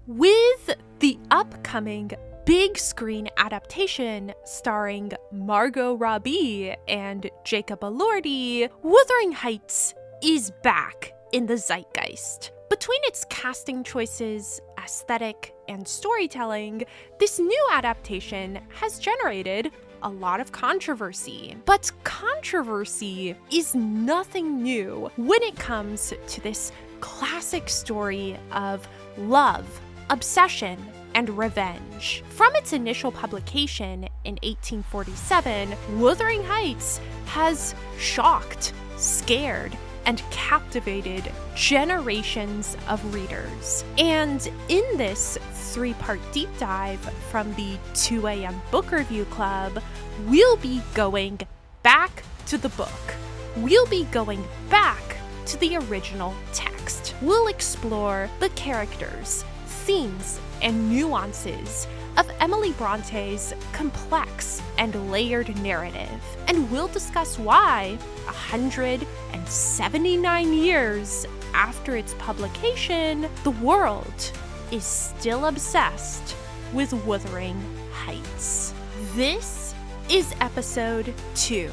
With the upcoming big screen adaptation starring Margot Robbie and Jacob Elordi, Wuthering Heights is back in the zeitgeist. Between its casting choices, aesthetic, and storytelling, this new adaptation has generated a lot of controversy. But controversy is nothing new when it comes to this classic story of love, obsession, and revenge. From its initial publication in 1847, Wuthering Heights has shocked, scared, and captivated generations of readers. And in this 3-part deep dive from the 2 a.m. Book Review Club, we'll be going back to the book. We'll be going back to the original text. We'll explore the characters, themes, and nuances of Emily Bronte's complex and layered narrative, and we'll discuss why 179 years after its publication, the world is still obsessed with Wuthering Heights. This is episode 2.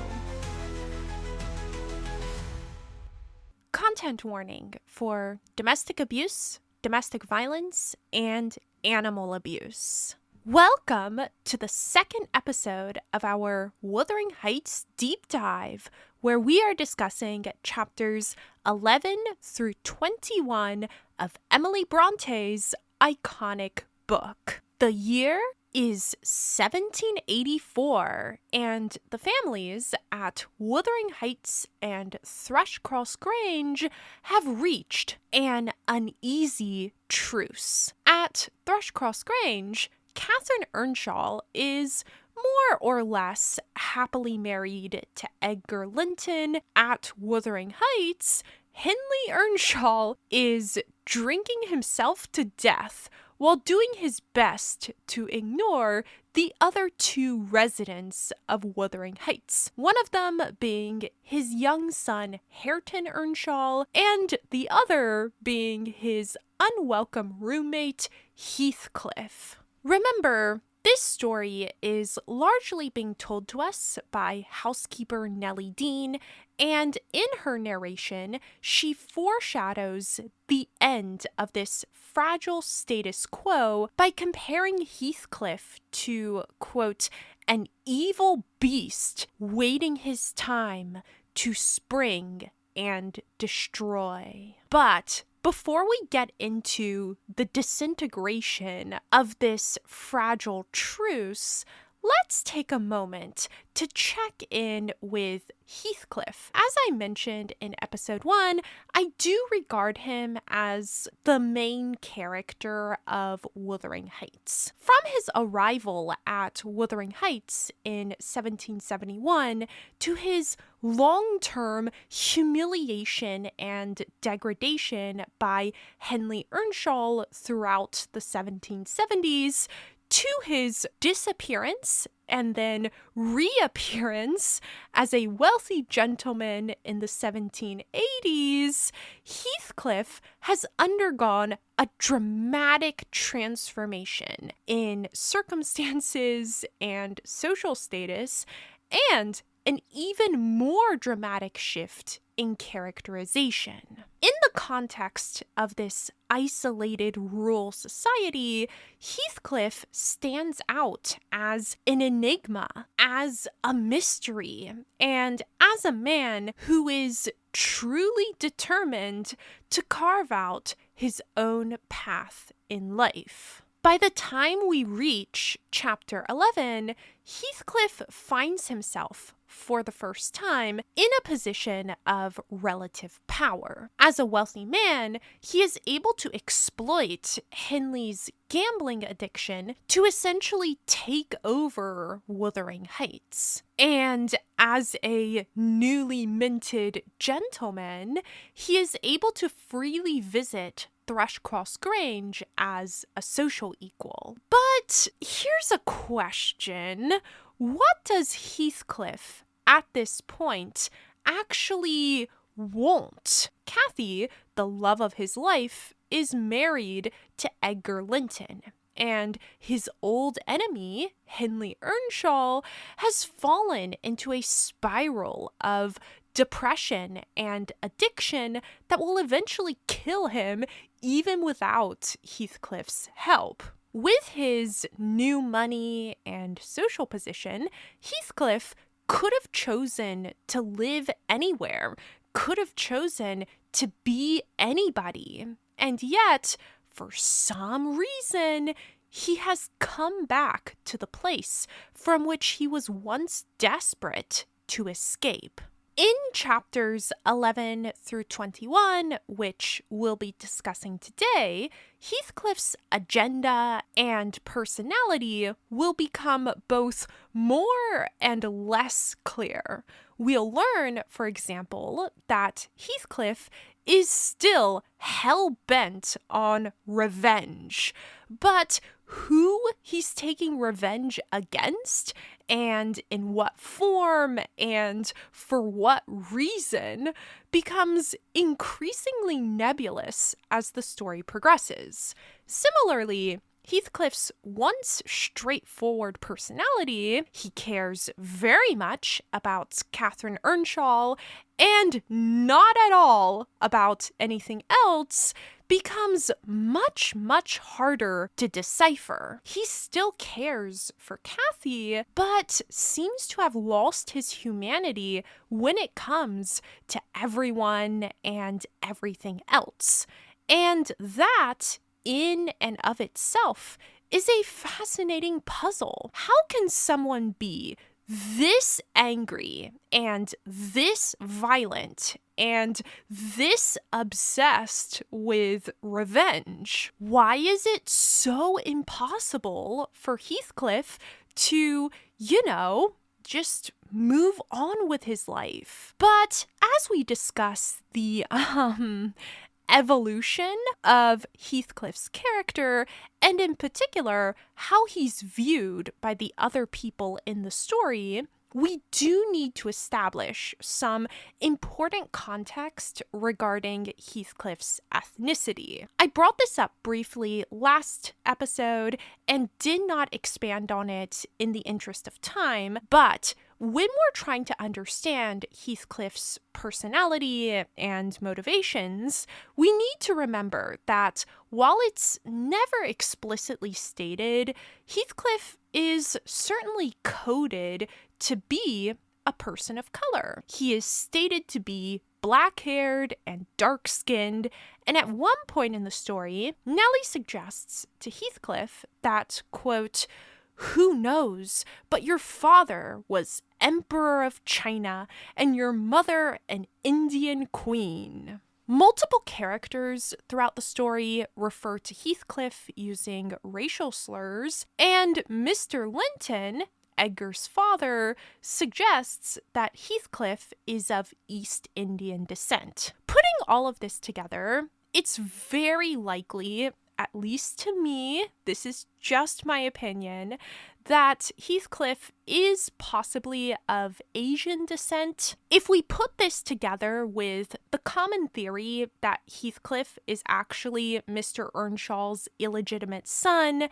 Content warning for domestic abuse, domestic violence, and animal abuse. Welcome to the second episode of our Wuthering Heights deep dive, where we are discussing chapters 11 through 21 of Emily Bronte's iconic book. The year is 1784, and the families at Wuthering Heights and Thrushcross Grange have reached an uneasy truce. At Thrushcross Grange, Catherine Earnshaw is more or less happily married to Edgar Linton. At Wuthering Heights, Henley Earnshaw is drinking himself to death while doing his best to ignore the other 2 residents of Wuthering Heights, one of them being his young son Hareton Earnshaw, and the other being his unwelcome roommate Heathcliff. Remember, this story is largely being told to us by housekeeper Nellie Dean, and in her narration, she foreshadows the end of this fragile status quo by comparing Heathcliff to, quote, an evil beast waiting his time to spring and destroy. But before we get into the disintegration of this fragile truce, let's take a moment to check in with Heathcliff. As I mentioned in episode 1, I do regard him as the main character of Wuthering Heights. From his arrival at Wuthering Heights in 1771 to his long-term humiliation and degradation by Henley Earnshaw throughout the 1770s, to his disappearance and then reappearance as a wealthy gentleman in the 1780s, Heathcliff has undergone a dramatic transformation in circumstances and social status, and an even more dramatic shift in characterization. In the context of this isolated rural society, Heathcliff stands out as an enigma, as a mystery, and as a man who is truly determined to carve out his own path in life. By the time we reach chapter 11, Heathcliff finds himself, for the first time, in a position of relative power. As a wealthy man, he is able to exploit Henley's gambling addiction to essentially take over Wuthering Heights. And as a newly minted gentleman, he is able to freely visit Thrushcross Grange as a social equal. But here's a question. What does Heathcliff, at this point, actually want? Cathy, the love of his life, is married to Edgar Linton, and his old enemy, Hindley Earnshaw, has fallen into a spiral of depression and addiction that will eventually kill him even without Heathcliff's help. With his new money and social position, Heathcliff could have chosen to live anywhere, could have chosen to be anybody. And yet, for some reason, he has come back to the place from which he was once desperate to escape. In chapters 11 through 21, which we'll be discussing today, Heathcliff's agenda and personality will become both more and less clear. We'll learn, for example, that Heathcliff is still hell-bent on revenge, but who he's taking revenge against and in what form and for what reason becomes increasingly nebulous as the story progresses. Similarly, Heathcliff's once straightforward personality, he cares very much about Catherine Earnshaw and not at all about anything else, becomes much, much harder to decipher. He still cares for Cathy, but seems to have lost his humanity when it comes to everyone and everything else. And that, in and of itself, is a fascinating puzzle. How can someone be this angry and this violent and this obsessed with revenge? Why is it so impossible for Heathcliff to, just move on with his life? But as we discuss the evolution of Heathcliff's character, and in particular, how he's viewed by the other people in the story, we do need to establish some important context regarding Heathcliff's ethnicity. I brought this up briefly last episode and did not expand on it in the interest of time, but when we're trying to understand Heathcliff's personality and motivations, we need to remember that while it's never explicitly stated, Heathcliff is certainly coded to be a person of color. He is stated to be black-haired and dark-skinned, and at one point in the story, Nellie suggests to Heathcliff that, quote, "Who knows, but your father was Emperor of China and your mother an Indian queen." Multiple characters throughout the story refer to Heathcliff using racial slurs, and Mr. Linton, Edgar's father, suggests that Heathcliff is of East Indian descent. Putting all of this together, it's very likely, at least to me, this is just my opinion, that Heathcliff is possibly of Asian descent. If we put this together with the common theory that Heathcliff is actually Mr. Earnshaw's illegitimate son,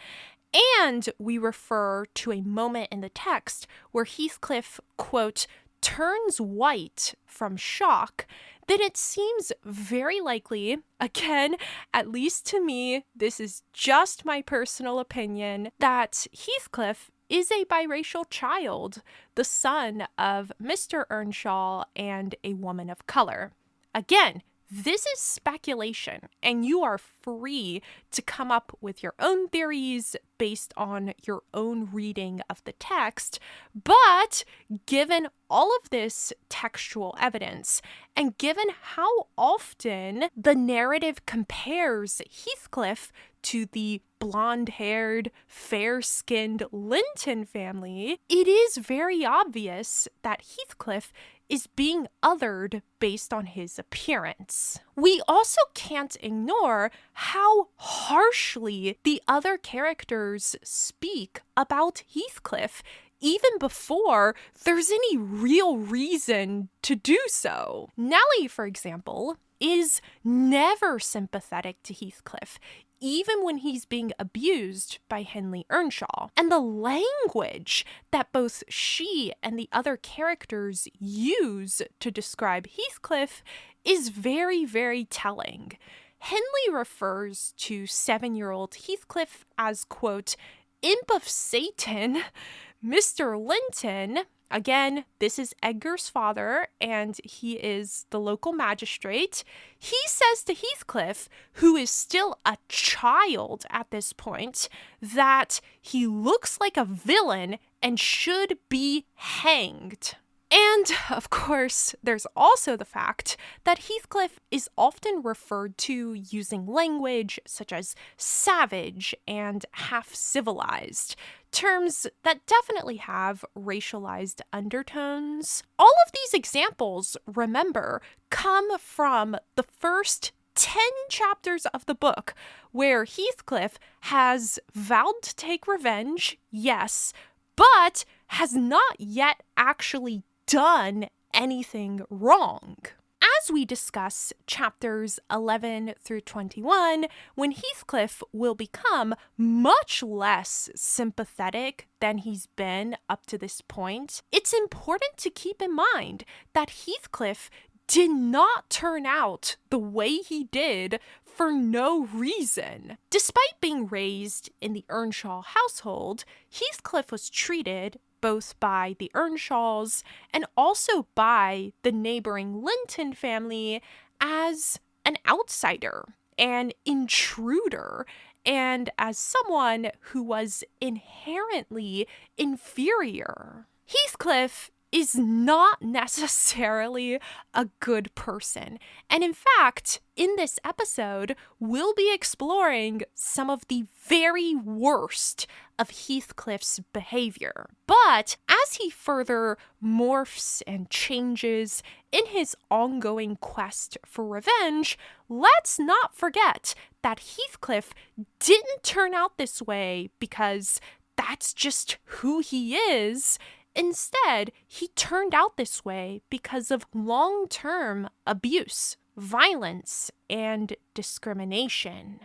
and we refer to a moment in the text where Heathcliff, quote, turns white from shock, then it seems very likely, again, at least to me, this is just my personal opinion, that Heathcliff is a biracial child, the son of Mr. Earnshaw and a woman of color. Again, this is speculation, and you are free to come up with your own theories based on your own reading of the text. But given all of this textual evidence, and given how often the narrative compares Heathcliff to the blonde-haired, fair-skinned Linton family, it is very obvious that Heathcliff is being othered based on his appearance. We also can't ignore how harshly the other characters speak about Heathcliff, even before there's any real reason to do so. Nellie, for example, is never sympathetic to Heathcliff, even when he's being abused by Henley Earnshaw. And the language that both she and the other characters use to describe Heathcliff is very, very telling. Henley refers to 7-year-old Heathcliff as, quote, imp of Satan. Mr. Linton, again, this is Edgar's father, and he is the local magistrate. He says to Heathcliff, who is still a child at this point, that he looks like a villain and should be hanged. And, of course, there's also the fact that Heathcliff is often referred to using language such as savage and half-civilized, terms that definitely have racialized undertones. All of these examples, remember, come from the first 10 chapters of the book, where Heathcliff has vowed to take revenge, yes, but has not yet actually done anything wrong. As we discuss chapters 11 through 21, when Heathcliff will become much less sympathetic than he's been up to this point, it's important to keep in mind that Heathcliff did not turn out the way he did for no reason. Despite being raised in the Earnshaw household, Heathcliff was treated both by the Earnshaws and also by the neighboring Linton family as an outsider, an intruder, and as someone who was inherently inferior. Heathcliff is not necessarily a good person. And in fact, in this episode, we'll be exploring some of the very worst of Heathcliff's behavior. But as he further morphs and changes in his ongoing quest for revenge, let's not forget that Heathcliff didn't turn out this way because that's just who he is. Instead, he turned out this way because of long-term abuse, violence, and discrimination.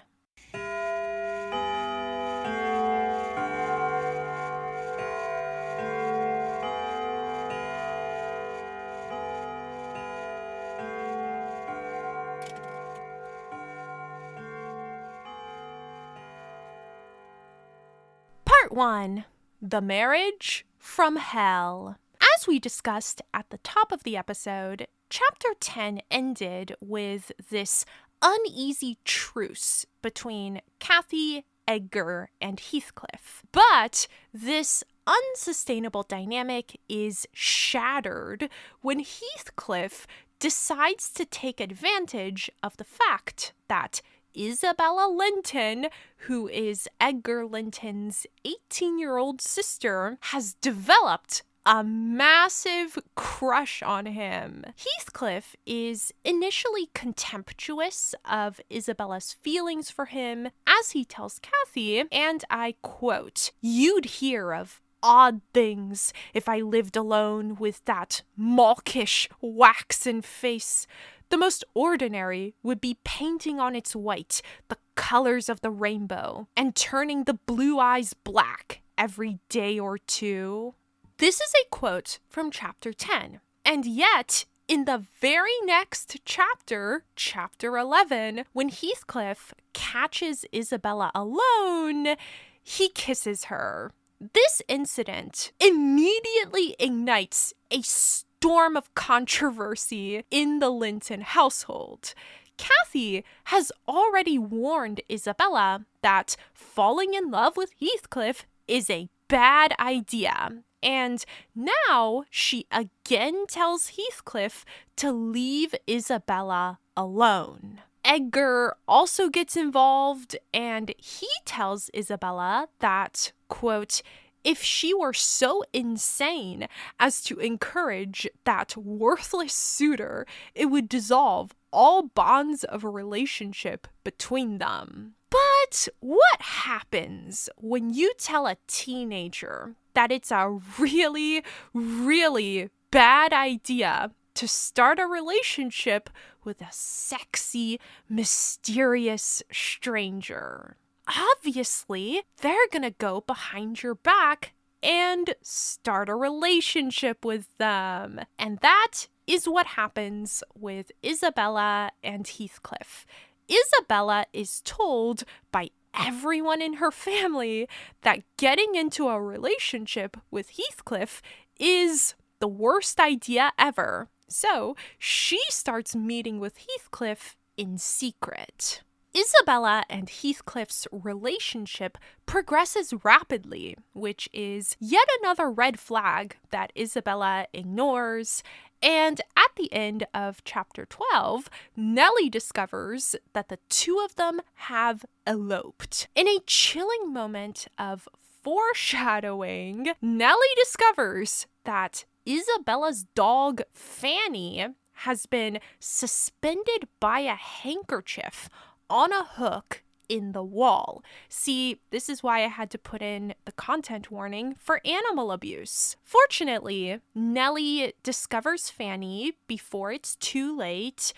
Part 1. The Marriage from Hell. As we discussed at the top of the episode, Chapter 10 ended with this uneasy truce between Cathy, Edgar, and Heathcliff. But this unsustainable dynamic is shattered when Heathcliff decides to take advantage of the fact that Isabella Linton, who is Edgar Linton's 18-year-old sister, has developed a massive crush on him. Heathcliff is initially contemptuous of Isabella's feelings for him, as he tells Cathy, and I quote, "You'd hear of odd things if I lived alone with that mawkish, waxen face. The most ordinary would be painting on its white the colors of the rainbow and turning the blue eyes black every day or two." This is a quote from chapter 10, and yet in the very next chapter, chapter 11, when Heathcliff catches Isabella alone, he kisses her. This incident immediately ignites a storm of controversy in the Linton household. Cathy has already warned Isabella that falling in love with Heathcliff is a bad idea, and now she again tells Heathcliff to leave Isabella alone. Edgar also gets involved, and he tells Isabella that, quote, if she were so insane as to encourage that worthless suitor, it would dissolve all bonds of a relationship between them. But what happens when you tell a teenager that it's a really, really bad idea to start a relationship with a sexy, mysterious stranger. Obviously, they're gonna go behind your back and start a relationship with them. And that is what happens with Isabella and Heathcliff. Isabella is told by everyone in her family that getting into a relationship with Heathcliff is the worst idea ever. So she starts meeting with Heathcliff in secret. Isabella and Heathcliff's relationship progresses rapidly, which is yet another red flag that Isabella ignores. And at the end of chapter 12, Nellie discovers that the two of them have eloped. In a chilling moment of foreshadowing, Nellie discovers that Isabella's dog, Fanny, has been suspended by a handkerchief on a hook in the wall. See, this is why I had to put in the content warning for animal abuse. Fortunately, Nellie discovers Fanny before it's too late,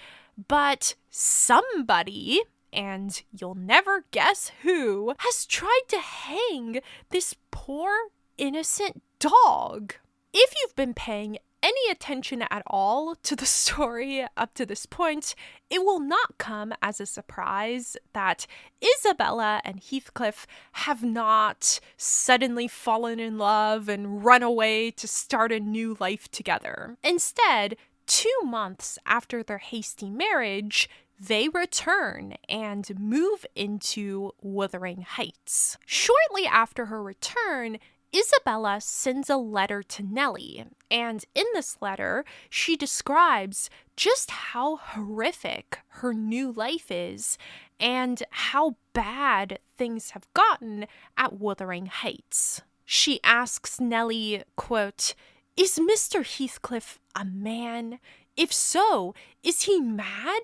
but somebody, and you'll never guess who, has tried to hang this poor, innocent dog. If you've been paying any attention at all to the story up to this point, it will not come as a surprise that Isabella and Heathcliff have not suddenly fallen in love and run away to start a new life together. Instead, 2 months after their hasty marriage, they return and move into Wuthering Heights. Shortly after her return, Isabella sends a letter to Nellie, and in this letter, she describes just how horrific her new life is and how bad things have gotten at Wuthering Heights. She asks Nellie, quote, "Is Mr. Heathcliff a man? If so, is he mad?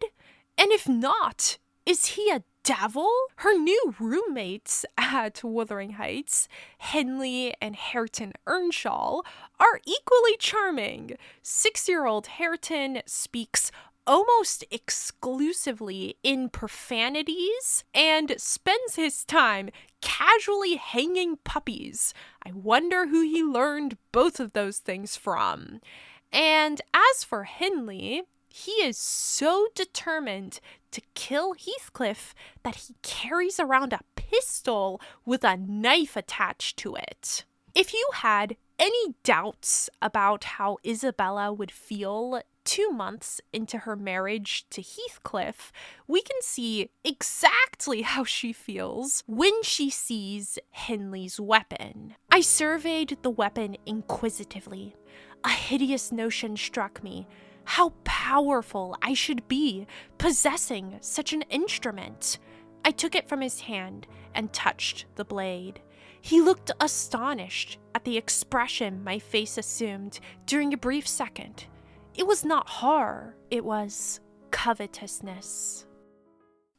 And if not, is he a devil?" Her new roommates at Wuthering Heights, Henley and Hareton Earnshaw, are equally charming. 6-year-old Hareton speaks almost exclusively in profanities and spends his time casually hanging puppies. I wonder who he learned both of those things from. And as for Henley, he is so determined to kill Heathcliff that he carries around a pistol with a knife attached to it. If you had any doubts about how Isabella would feel 2 months into her marriage to Heathcliff, we can see exactly how she feels when she sees Henley's weapon. "I surveyed the weapon inquisitively. A hideous notion struck me. How powerful I should be possessing such an instrument. I took it from his hand and touched the blade. He looked astonished at the expression my face assumed during a brief second. It was not horror, it was covetousness."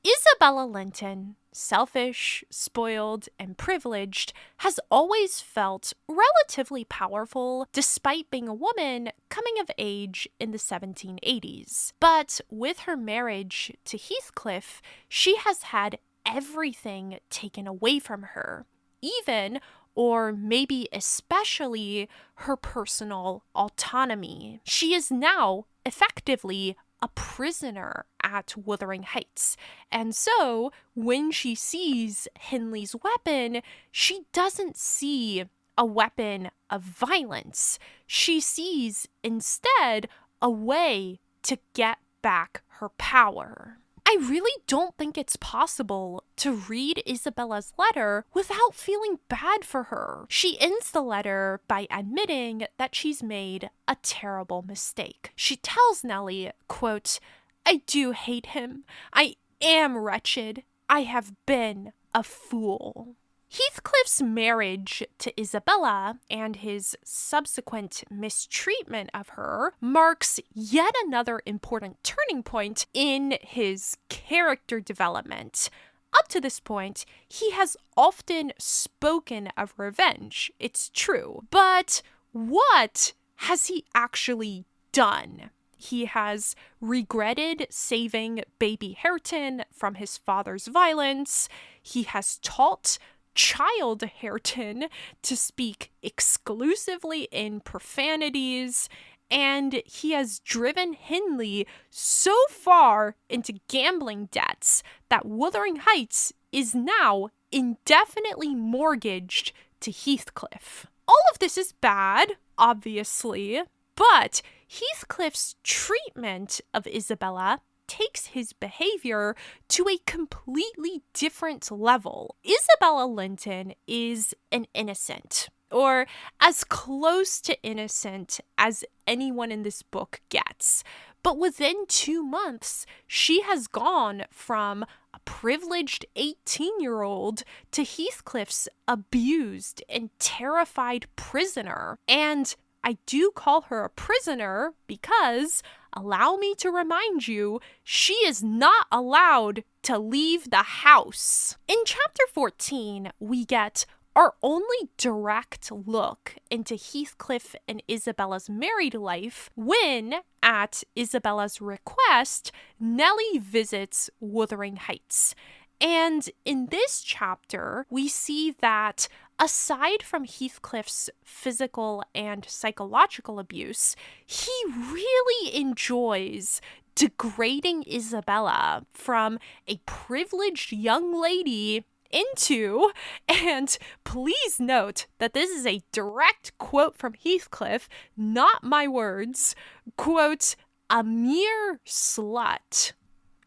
Isabella Linton, selfish, spoiled, and privileged, has always felt relatively powerful despite being a woman coming of age in the 1780s. But with her marriage to Heathcliff, she has had everything taken away from her, even, or maybe especially, her personal autonomy. She is now effectively a prisoner at Wuthering Heights. And so when she sees Henley's weapon, she doesn't see a weapon of violence. She sees instead a way to get back her power. I really don't think it's possible to read Isabella's letter without feeling bad for her. She ends the letter by admitting that she's made a terrible mistake. She tells Nellie, quote, "I do hate him. I am wretched. I have been a fool." Heathcliff's marriage to Isabella and his subsequent mistreatment of her marks yet another important turning point in his character development. Up to this point, he has often spoken of revenge, it's true, but what has he actually done? He has regretted saving baby Hareton from his father's violence. He has taught child Hareton to speak exclusively in profanities, and he has driven Hindley so far into gambling debts that Wuthering Heights is now indefinitely mortgaged to Heathcliff. All of this is bad, obviously, but Heathcliff's treatment of Isabella takes his behavior to a completely different level. Isabella Linton is an innocent, or as close to innocent as anyone in this book gets. But within 2 months, she has gone from a privileged 18-year-old to Heathcliff's abused and terrified prisoner. And I do call her a prisoner because, allow me to remind you, she is not allowed to leave the house. In chapter 14, we get our only direct look into Heathcliff and Isabella's married life when, at Isabella's request, Nellie visits Wuthering Heights. And in this chapter, we see that aside from Heathcliff's physical and psychological abuse, he really enjoys degrading Isabella from a privileged young lady into, and please note that this is a direct quote from Heathcliff, not my words, quote, a mere slut.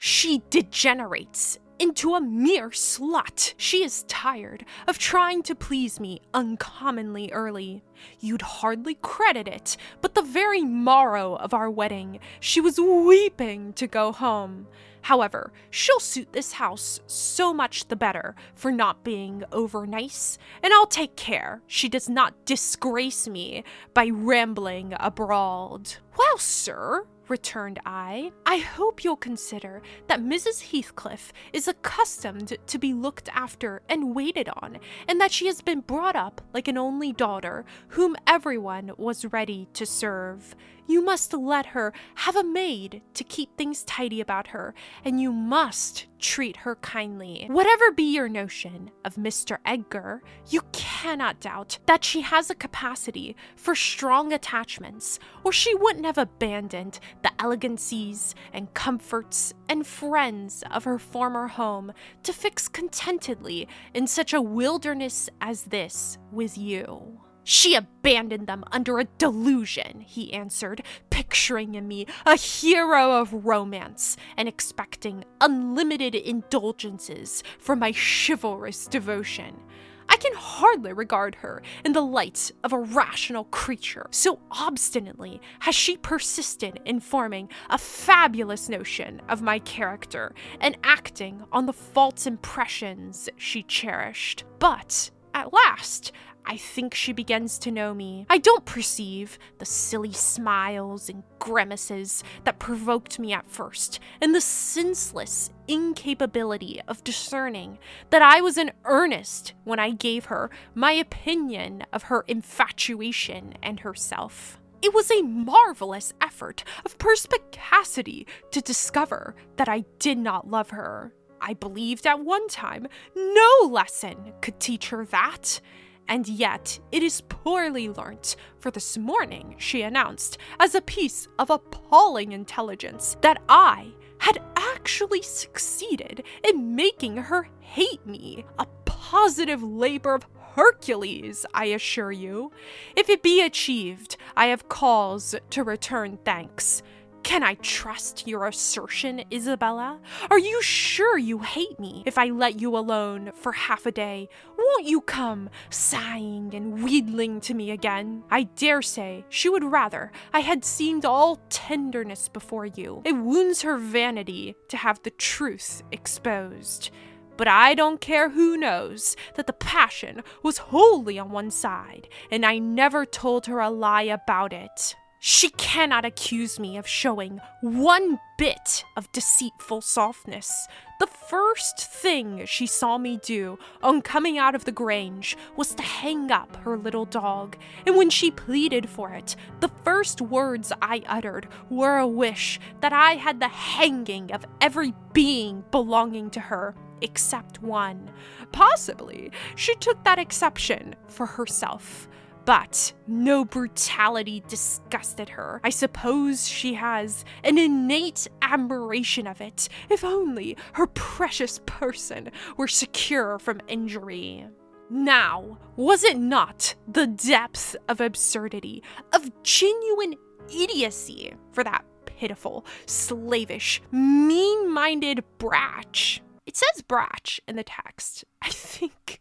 She degenerates into a mere slut. She is tired of trying to please me uncommonly early. You'd hardly credit it, but the very morrow of our wedding, she was weeping to go home. However, she'll suit this house so much the better for not being over nice, and I'll take care she does not disgrace me by rambling abroad. Well, sir, returned I hope you'll consider that Mrs. Heathcliff is accustomed to be looked after and waited on, and that she has been brought up like an only daughter, whom everyone was ready to serve. You must let her have a maid to keep things tidy about her, and you must treat her kindly. Whatever be your notion of Mr. Edgar, you cannot doubt that she has a capacity for strong attachments, or she wouldn't have abandoned the elegancies and comforts and friends of her former home to fix contentedly in such a wilderness as this with you. She abandoned them under a delusion, he answered, picturing in me a hero of romance and expecting unlimited indulgences for my chivalrous devotion. I can hardly regard her in the light of a rational creature, so obstinately has she persisted in forming a fabulous notion of my character and acting on the false impressions she cherished. But at last, I think she begins to know me. I don't perceive the silly smiles and grimaces that provoked me at first, and the senseless incapability of discerning that I was in earnest when I gave her my opinion of her infatuation and herself. It was a marvelous effort of perspicacity to discover that I did not love her. I believed at one time no lesson could teach her that. And yet, it is poorly learnt, for this morning she announced, as a piece of appalling intelligence, that I had actually succeeded in making her hate me. A positive labor of Hercules, I assure you. If it be achieved, I have cause to return thanks. Can I trust your assertion, Isabella? Are you sure you hate me? If I let you alone for half a day, won't you come sighing and wheedling to me again? I dare say she would rather I had seemed all tenderness before you. It wounds her vanity to have the truth exposed. But I don't care who knows that the passion was wholly on one side, and I never told her a lie about it. She cannot accuse me of showing one bit of deceitful softness. The first thing she saw me do on coming out of the Grange was to hang up her little dog, and when she pleaded for it, the first words I uttered were a wish that I had the hanging of every being belonging to her, except one. Possibly, she took that exception for herself. But no brutality disgusted her. I suppose she has an innate admiration of it, if only her precious person were secure from injury. Now, was it not the depth of absurdity, of genuine idiocy for that pitiful, slavish, mean-minded bratch? It says bratch in the text. I think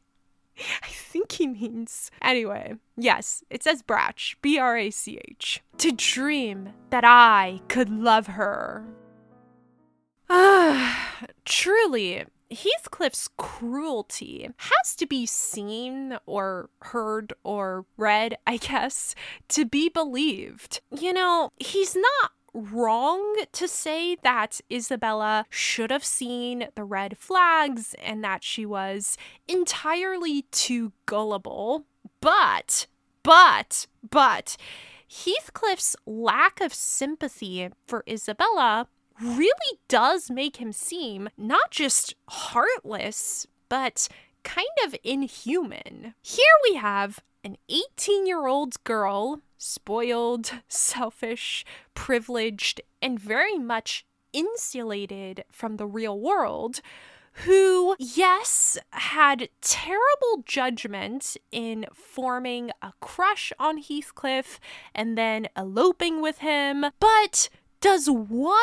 he means... Anyway, yes, it says bratch, B-R-A-C-H. To dream that I could love her. Truly, Heathcliff's cruelty has to be seen or heard or read, I guess, to be believed. You know, he's not wrong to say that Isabella should have seen the red flags and that she was entirely too gullible, but Heathcliff's lack of sympathy for Isabella really does make him seem not just heartless, but kind of inhuman. Here we have an 18-year-old girl, spoiled, selfish, privileged, and very much insulated from the real world, who, yes, had terrible judgment in forming a crush on Heathcliff and then eloping with him, but does one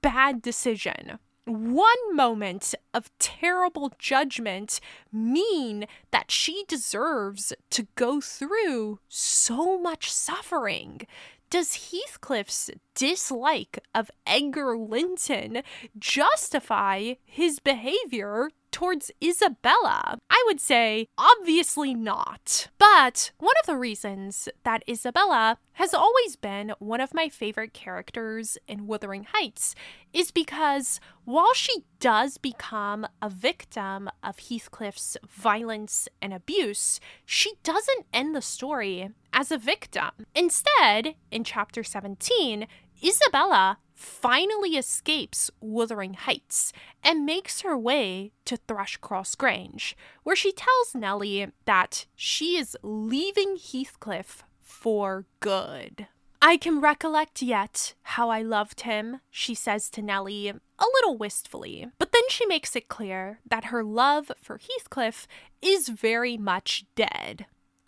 bad decision, one moment of terrible judgment, mean that she deserves to go through so much suffering? Does Heathcliff's dislike of Edgar Linton justify his behavior towards Isabella? I would say, obviously not. But one of the reasons that Isabella has always been one of my favorite characters in Wuthering Heights is because while she does become a victim of Heathcliff's violence and abuse, she doesn't end the story as a victim. Instead, in chapter 17, Isabella finally escapes Wuthering Heights and makes her way to Thrushcross Grange, where she tells Nellie that she is leaving Heathcliff for good. "I can recollect yet how I loved him," she says to Nellie, a little wistfully. But then she makes it clear that her love for Heathcliff is very much dead.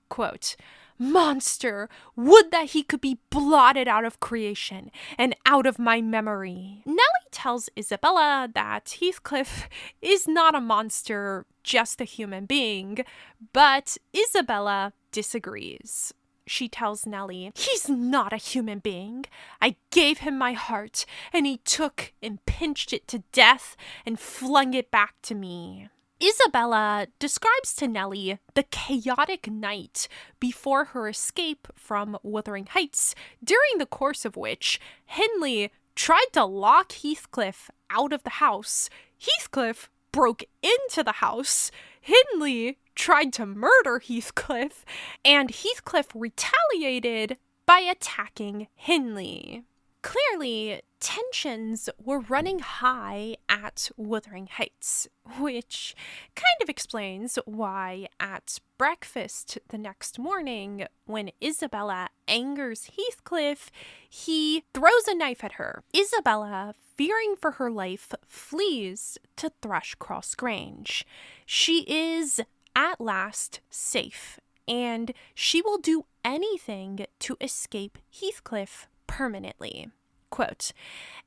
Quote, "Monster, would that he could be blotted out of creation and out of my memory." Nellie tells Isabella that Heathcliff is not a monster, just a human being, but Isabella disagrees. She tells Nellie, "He's not a human being. I gave him my heart, and he took and pinched it to death and flung it back to me." Isabella describes to Nellie the chaotic night before her escape from Wuthering Heights, during the course of which Hindley tried to lock Heathcliff out of the house. Heathcliff broke into the house. Hindley tried to murder Heathcliff, and Heathcliff retaliated by attacking Hindley. Clearly, tensions were running high at Wuthering Heights, which kind of explains why at breakfast the next morning, when Isabella angers Heathcliff, he throws a knife at her. Isabella, fearing for her life, flees to Thrushcross Grange. She is at last safe, and she will do anything to escape Heathcliff permanently. Quote,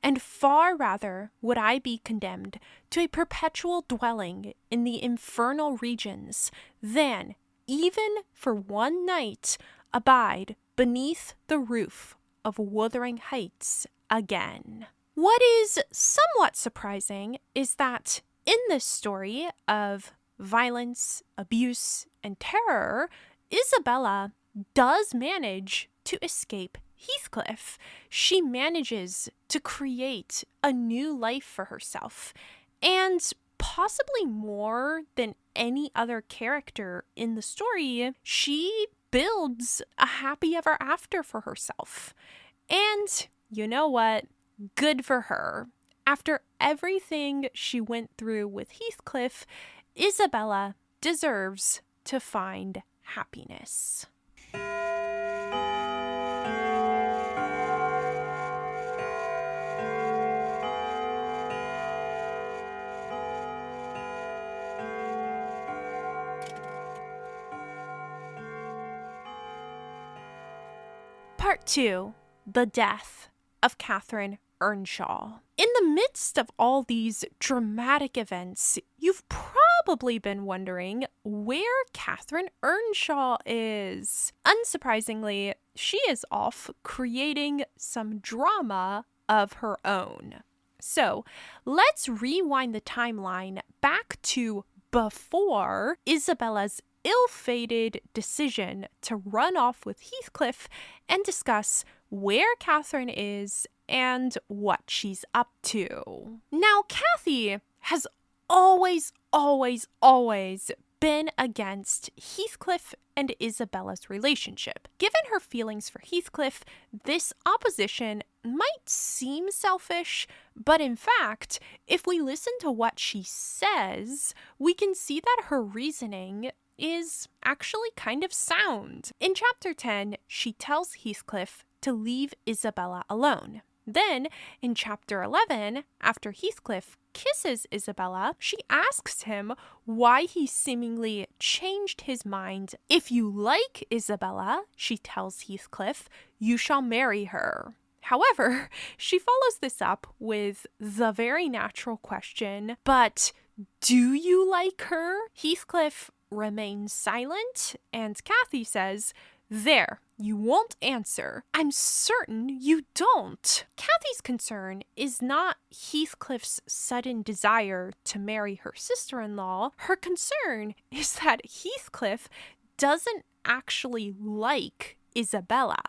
"And far rather would I be condemned to a perpetual dwelling in the infernal regions than, even for one night, abide beneath the roof of Wuthering Heights again." What is somewhat surprising is that in this story of violence, abuse, and terror, Isabella does manage to escape Heathcliff, she manages to create a new life for herself, and possibly more than any other character in the story, she builds a happy ever after for herself. And you know what? Good for her. After everything she went through with Heathcliff, Isabella deserves to find happiness. Part 2. The Death of Catherine Earnshaw. In the midst of all these dramatic events, you've probably been wondering where Catherine Earnshaw is. Unsurprisingly, she is off creating some drama of her own. So, let's rewind the timeline back to before Isabella's ill-fated decision to run off with Heathcliff and discuss where Catherine is and what she's up to. Now, Kathy has always been against Heathcliff and Isabella's relationship. Given her feelings for Heathcliff, this opposition might seem selfish, but in fact, if we listen to what she says, we can see that her reasoning is actually kind of sound. In chapter 10, she tells Heathcliff to leave Isabella alone. Then, in chapter 11, after Heathcliff kisses Isabella, she asks him why he seemingly changed his mind. If you like Isabella, she tells Heathcliff, you shall marry her. However, she follows this up with the very natural question, but do you like her? Heathcliff remains silent, and Kathy says, there, you won't answer. I'm certain you don't. Kathy's concern is not Heathcliff's sudden desire to marry her sister-in-law. Her concern is that Heathcliff doesn't actually like Isabella.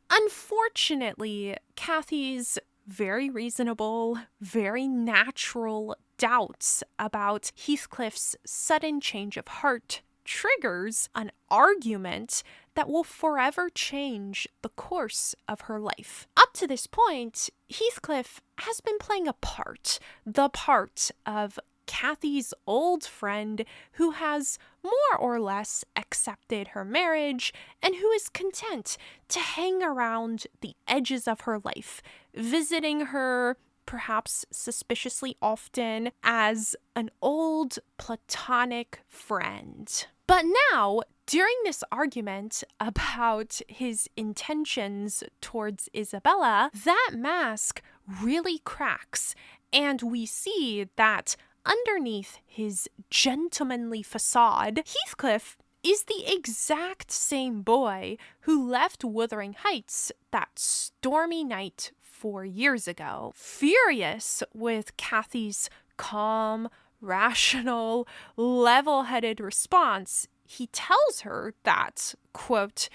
Unfortunately, Kathy's very reasonable, very natural doubts about Heathcliff's sudden change of heart triggers an argument that will forever change the course of her life. Up to this point, Heathcliff has been playing a part, the part of Kathy's old friend who has more or less accepted her marriage and who is content to hang around the edges of her life, visiting her perhaps suspiciously often as an old platonic friend. But now, during this argument about his intentions towards Isabella, that mask really cracks, and we see that underneath his gentlemanly facade, Heathcliff is the exact same boy who left Wuthering Heights that stormy night 4 years ago. Furious with Kathy's calm, rational, level-headed response, he tells her that, quote,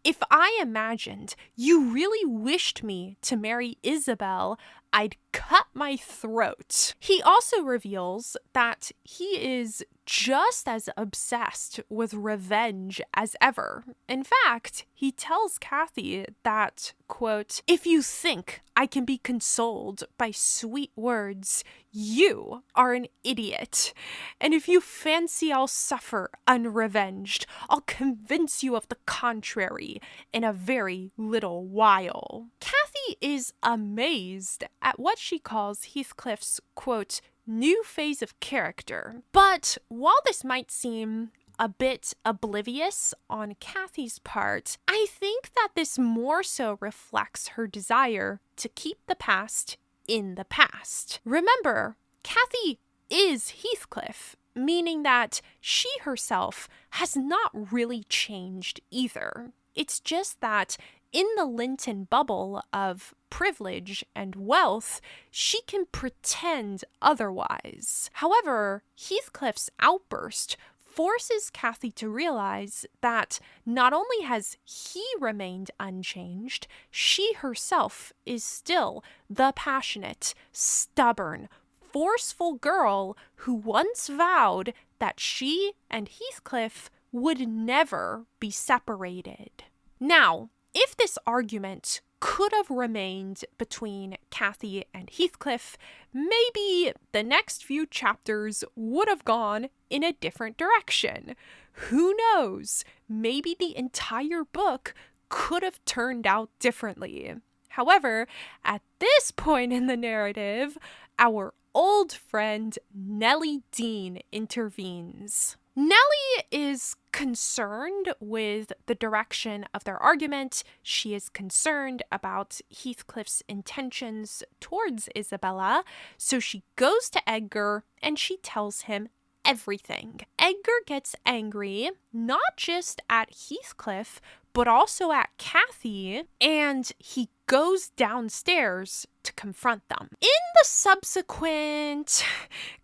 if I imagined you really wished me to marry Isabel, I'd cut my throat. He also reveals that he is just as obsessed with revenge as ever. In fact, he tells Kathy that, quote, if you think I can be consoled by sweet words, you are an idiot. And if you fancy I'll suffer unrevenged, I'll convince you of the contrary in a very little while. Kathy is amazed at what she calls Heathcliff's, quote, new phase of character. But while this might seem a bit oblivious on Kathy's part, I think that this more so reflects her desire to keep the past in the past. Remember, Kathy is Heathcliff, meaning that she herself has not really changed either. It's just that in the Linton bubble of privilege and wealth, she can pretend otherwise. However, Heathcliff's outburst forces Kathy to realize that not only has he remained unchanged, she herself is still the passionate, stubborn, forceful girl who once vowed that she and Heathcliff would never be separated. Now, if this argument could have remained between Kathy and Heathcliff, maybe the next few chapters would have gone in a different direction. Who knows? Maybe the entire book could have turned out differently. However, at this point in the narrative, our old friend Nellie Dean intervenes. Nellie is concerned with the direction of their argument. She is concerned about Heathcliff's intentions towards Isabella, so she goes to Edgar and she tells him everything. Edgar gets angry, not just at Heathcliff, but also at Kathy, and he goes downstairs to confront them. In the subsequent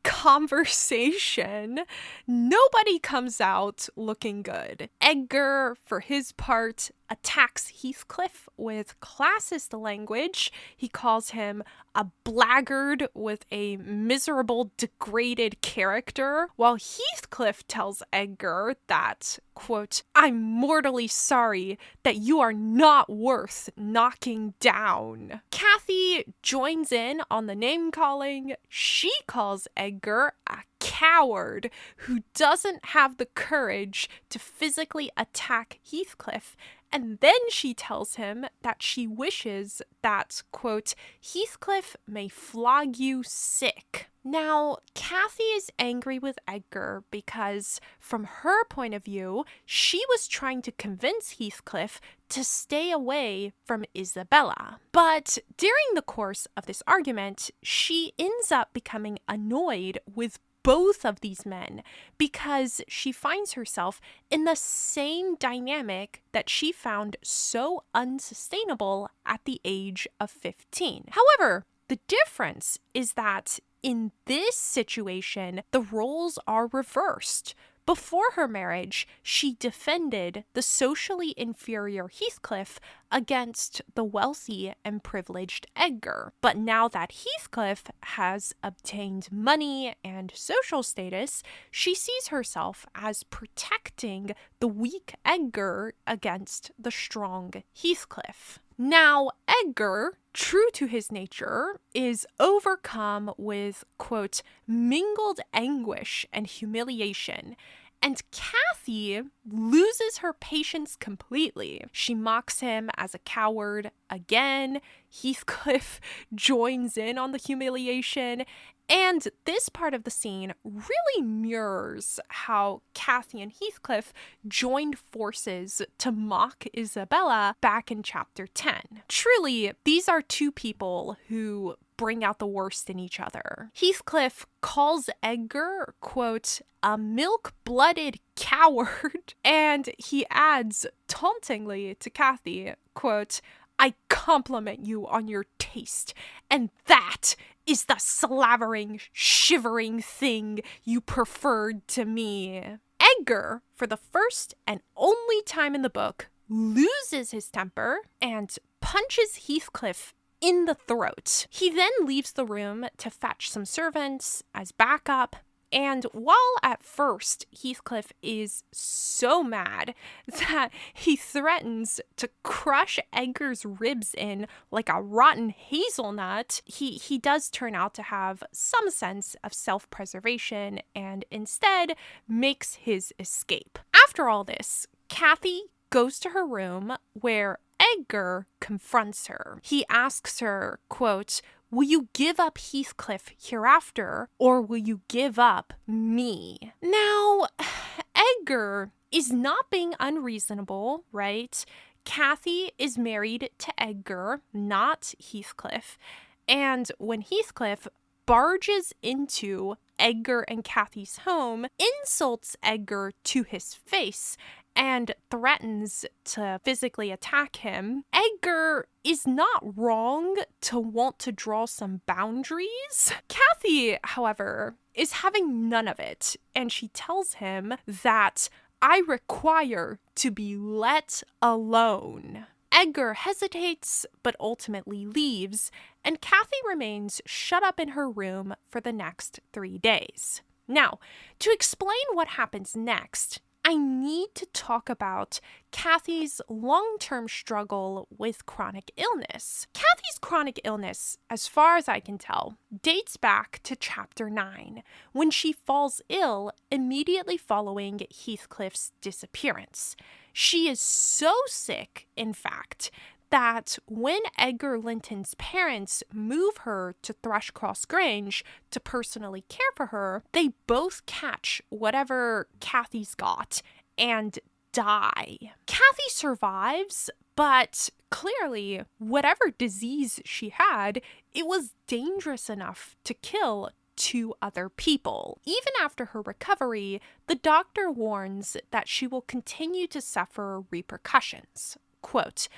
conversation, nobody comes out looking good. Edgar, for his part, attacks Heathcliff with classist language. He calls him a blackguard with a miserable, degraded character, while Heathcliff tells Edgar that, quote, "I'm mortally sorry that you are not worth knocking down." Kathy joins in on the name-calling. She calls Edgar a coward who doesn't have the courage to physically attack Heathcliff, and then she tells him that she wishes that, quote, "Heathcliff may flog you sick." Now, Kathy is angry with Edgar because, from her point of view, she was trying to convince Heathcliff to stay away from Isabella. But during the course of this argument, she ends up becoming annoyed with both of these men because she finds herself in the same dynamic that she found so unsustainable at the age of 15. However, the difference is that in this situation, the roles are reversed. Before her marriage, she defended the socially inferior Heathcliff against the wealthy and privileged Edgar. But now that Heathcliff has obtained money and social status, she sees herself as protecting the weak Edgar against the strong Heathcliff. Now, Edgar, true to his nature, is overcome with, quote, mingled anguish and humiliation, and Kathy loses her patience completely. She mocks him as a coward again. Heathcliff joins in on the humiliation. And this part of the scene really mirrors how Kathy and Heathcliff joined forces to mock Isabella back in chapter 10. Truly, these are two people who bring out the worst in each other. Heathcliff calls Edgar, quote, a milk-blooded coward, and he adds tauntingly to Kathy, quote, I compliment you on your taste, and that is the slavering, shivering thing you preferred to me. Edgar, for the first and only time in the book, loses his temper and punches Heathcliff in the throat. He then leaves the room to fetch some servants as backup. And while at first Heathcliff is so mad that he threatens to crush Edgar's ribs in like a rotten hazelnut, he does turn out to have some sense of self-preservation and instead makes his escape. After all this, Kathy goes to her room where Edgar confronts her. He asks her, quote, will you give up Heathcliff hereafter, or will you give up me? Now, Edgar is not being unreasonable, right? Kathy is married to Edgar, not Heathcliff. And when Heathcliff barges into Edgar and Kathy's home, insults Edgar to his face, and threatens to physically attack him, Edgar is not wrong to want to draw some boundaries. Kathy, however, is having none of it, and she tells him that I require to be let alone. Edgar hesitates, but ultimately leaves, and Kathy remains shut up in her room for the next 3 days. Now, to explain what happens next, I need to talk about Kathy's long-term struggle with chronic illness. Kathy's chronic illness, as far as I can tell, dates back to chapter 9, when she falls ill immediately following Heathcliff's disappearance. She is so sick, in fact, that when Edgar Linton's parents move her to Thrushcross Grange to personally care for her, they both catch whatever Kathy's got and die. Kathy survives, but clearly, whatever disease she had, it was dangerous enough to kill 2 other people. Even after her recovery, the doctor warns that she will continue to suffer repercussions. Quote,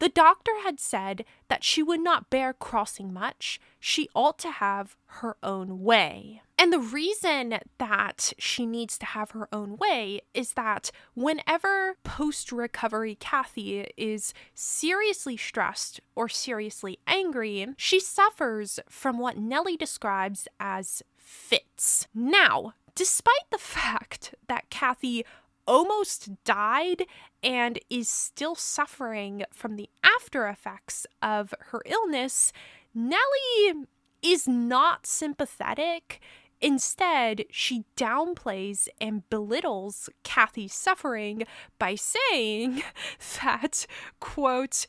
"The doctor had said that she would not bear crossing much. She ought to have her own way." And the reason that she needs to have her own way is that whenever post-recovery Kathy is seriously stressed or seriously angry, she suffers from what Nellie describes as fits. Now, despite the fact that Kathy almost died and is still suffering from the after effects of her illness, Nellie is not sympathetic. Instead, she downplays and belittles Kathy's suffering by saying that, quote,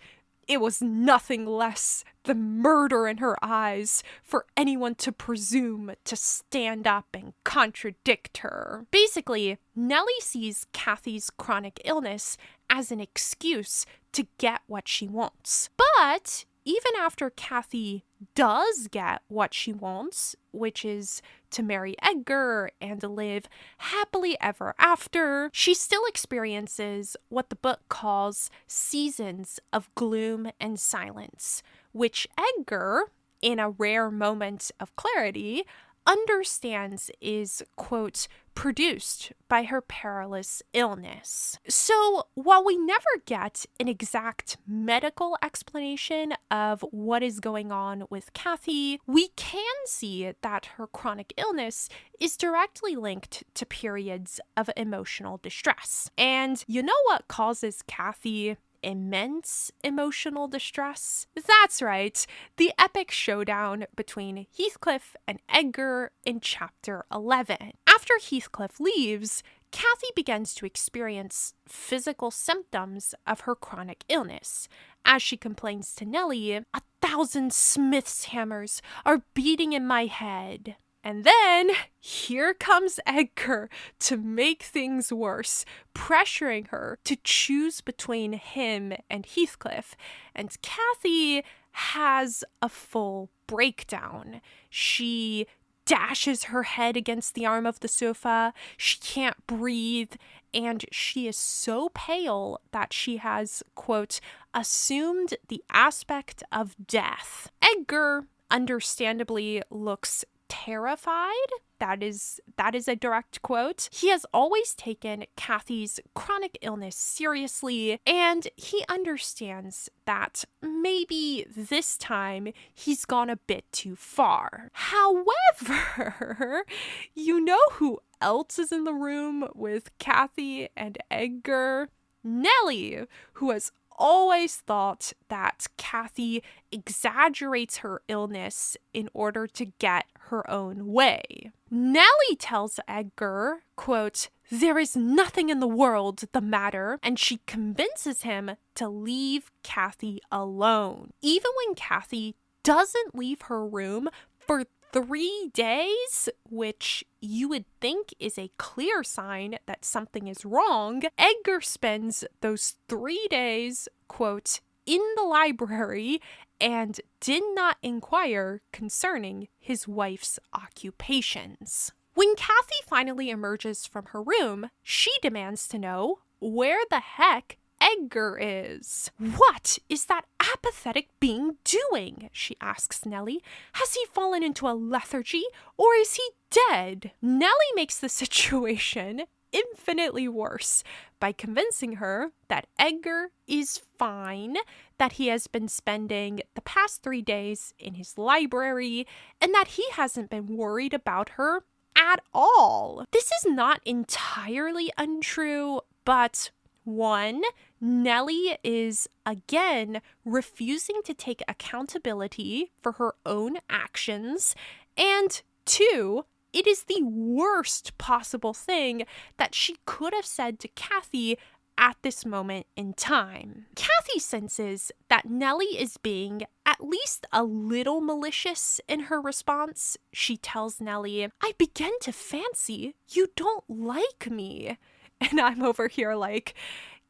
"It was nothing less than murder in her eyes for anyone to presume to stand up and contradict her." Basically, Nellie sees Kathy's chronic illness as an excuse to get what she wants. But even after Kathy does get what she wants, which is to marry Edgar and live happily ever after, she still experiences what the book calls seasons of gloom and silence, which Edgar, in a rare moment of clarity, understands is, quote, produced by her perilous illness. So while we never get an exact medical explanation of what is going on with Kathy, we can see that her chronic illness is directly linked to periods of emotional distress. And you know what causes Kathy immense emotional distress? That's right, the epic showdown between Heathcliff and Edgar in chapter 11. After Heathcliff leaves, Kathy begins to experience physical symptoms of her chronic illness. As she complains to Nellie, "1,000 smith's hammers are beating in my head." And then, here comes Edgar to make things worse, pressuring her to choose between him and Heathcliff. And Kathy has a full breakdown. She dashes her head against the arm of the sofa, she can't breathe, and she is so pale that she has, quote, assumed the aspect of death. Edgar, understandably, looks terrified. That is a direct quote. He has always taken Kathy's chronic illness seriously, and he understands that maybe this time he's gone a bit too far. However, you know who else is in the room with Kathy and Edgar? Nellie, who has always thought that Kathy exaggerates her illness in order to get her own way. Nellie tells Edgar, quote, "There is nothing in the world the matter," and she convinces him to leave Kathy alone. Even when Kathy doesn't leave her room for 3 days, which you would think is a clear sign that something is wrong, Edgar spends those 3 days, quote, in the library and did not inquire concerning his wife's occupations. When Kathy finally emerges from her room, she demands to know where the heck Edgar is. "What is that apathetic being doing?" she asks Nellie. "Has he fallen into a lethargy, or is he dead?" Nellie makes the situation infinitely worse by convincing her that Edgar is fine, that he has been spending the past 3 days in his library, and that he hasn't been worried about her at all. This is not entirely untrue, but 1, Nellie is again refusing to take accountability for her own actions, and 2, it is the worst possible thing that she could have said to Kathy at this moment in time. Kathy senses that Nellie is being at least a little malicious in her response. She tells Nellie, "I begin to fancy you don't like me." And I'm over here like,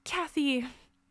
Kathy,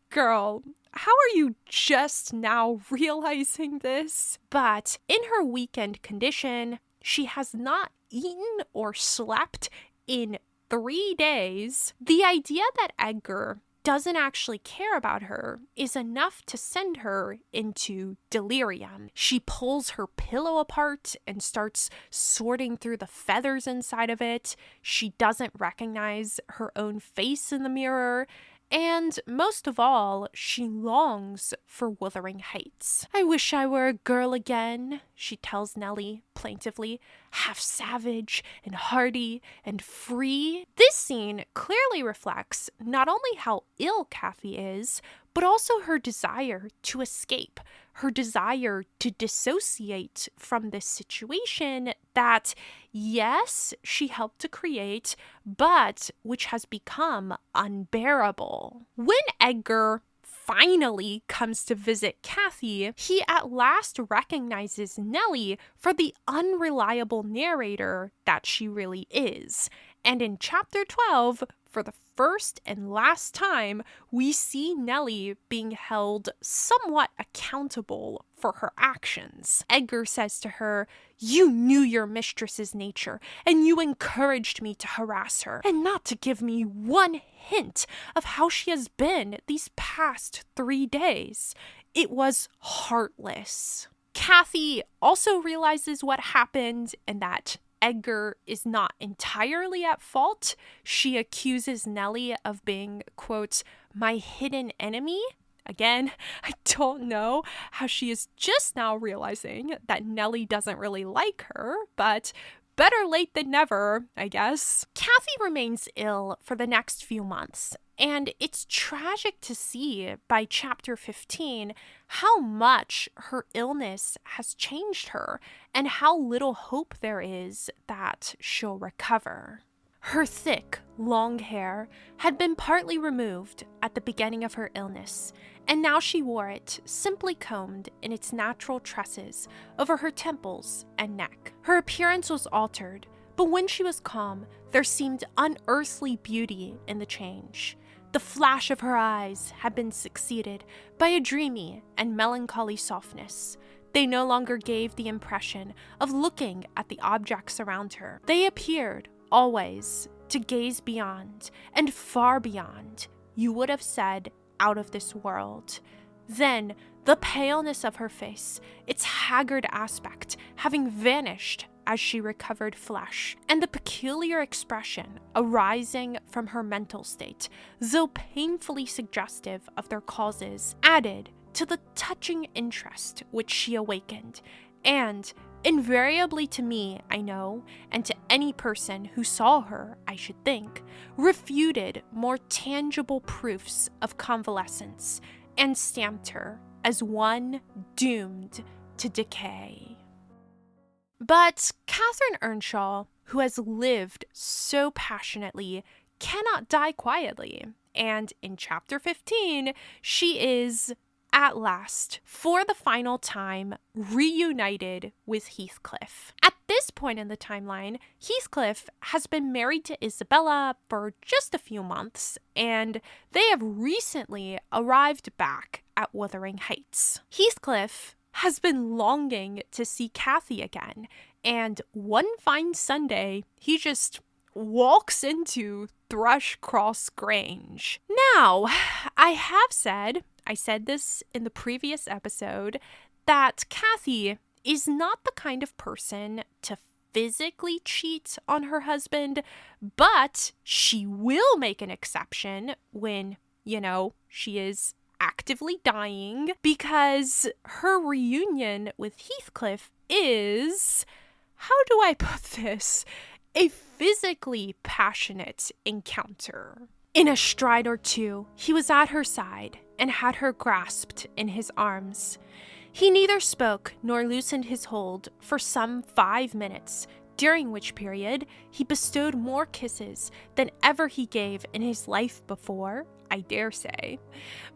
girl, how are you just now realizing this? But in her weekend condition, she has not eaten or slept in 3 days. The idea that Edgar doesn't actually care about her is enough to send her into delirium. She pulls her pillow apart and starts sorting through the feathers inside of it. She doesn't recognize her own face in the mirror. And most of all, she longs for Wuthering Heights. "I wish I were a girl again," she tells Nellie plaintively, "half savage and hardy and free." This scene clearly reflects not only how ill Kathy is, but also her desire to escape, her desire to dissociate from this situation that, yes, she helped to create, but which has become unbearable. When Edgar finally comes to visit Kathy, he at last recognizes Nellie for the unreliable narrator that she really is. And in chapter 12, for the first and last time, we see Nellie being held somewhat accountable for her actions. Edgar says to her, "You knew your mistress's nature, and you encouraged me to harass her, and not to give me one hint of how she has been these past 3 days. It was heartless." Kathy also realizes what happened and that Edgar is not entirely at fault. She accuses Nellie of being, quote, "my hidden enemy." Again, I don't know how she is just now realizing that Nellie doesn't really like her, but better late than never, I guess. Kathy remains ill for the next few months, and it's tragic to see by chapter 15 how much her illness has changed her and how little hope there is that she'll recover. Her thick, long hair had been partly removed at the beginning of her illness, and now she wore it simply combed in its natural tresses over her temples and neck. Her appearance was altered, but when she was calm, there seemed unearthly beauty in the change. The flash of her eyes had been succeeded by a dreamy and melancholy softness. They no longer gave the impression of looking at the objects around her. They appeared always to gaze beyond, and far beyond, you would have said out of this world. Then, the paleness of her face, its haggard aspect, having vanished as she recovered flesh, and the peculiar expression arising from her mental state, though painfully suggestive of their causes, added to the touching interest which she awakened, and invariably to me, I know, and to any person who saw her, I should think, refuted more tangible proofs of convalescence, and stamped her as one doomed to decay. But Catherine Earnshaw, who has lived so passionately, cannot die quietly, and in chapter 15, she is, at last, for the final time, reunited with Heathcliff. At this point in the timeline, Heathcliff has been married to Isabella for just a few months, and they have recently arrived back at Wuthering Heights. Heathcliff has been longing to see Kathy again, and one fine Sunday, he just walks into Thrushcross Grange. Now, I said this in the previous episode, that Kathy is not the kind of person to physically cheat on her husband, but she will make an exception when, she is actively dying, because her reunion with Heathcliff is, how do I put this, a physically passionate encounter. In a stride or two, he was at her side and had her grasped in his arms. He neither spoke nor loosened his hold for some 5 minutes, during which period he bestowed more kisses than ever he gave in his life before, I dare say.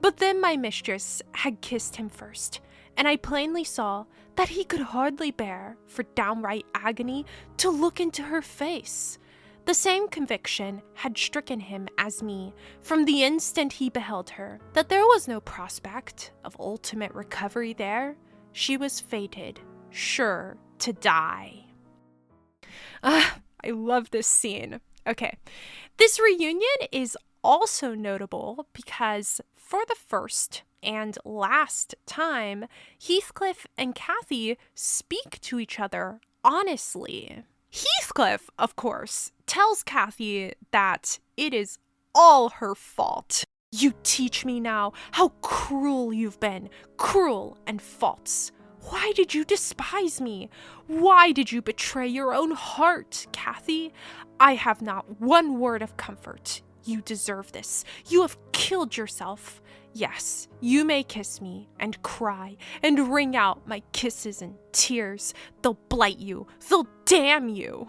But then my mistress had kissed him first, and I plainly saw that he could hardly bear, for downright agony, to look into her face. The same conviction had stricken him as me from the instant he beheld her, that there was no prospect of ultimate recovery there. She was fated, sure to die. I love this scene. Okay, this reunion is also notable because for the first and last time, Heathcliff and Kathy speak to each other honestly. Heathcliff, of course, tells Kathy that it is all her fault. You teach me now how cruel you've been, cruel and false. Why did you despise me? Why did you betray your own heart, Kathy? I have not one word of comfort. You deserve this. You have killed yourself. Yes, you may kiss me and cry and wring out my kisses and tears. They'll blight you. They'll damn you.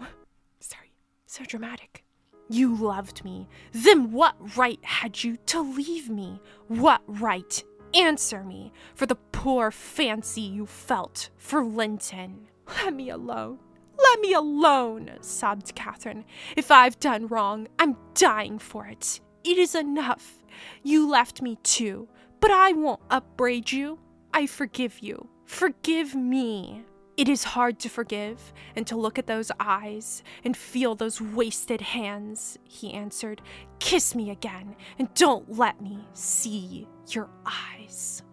Sorry, so dramatic. You loved me. Then what right had you to leave me? What right? Answer me for the poor fancy you felt for Linton. Let me alone. Let me alone, sobbed Catherine. If I've done wrong, I'm dying for it. It is enough. You left me too, but I won't upbraid you. I forgive you. Forgive me. It is hard to forgive and to look at those eyes and feel those wasted hands, he answered. Kiss me again and don't let me see your eyes.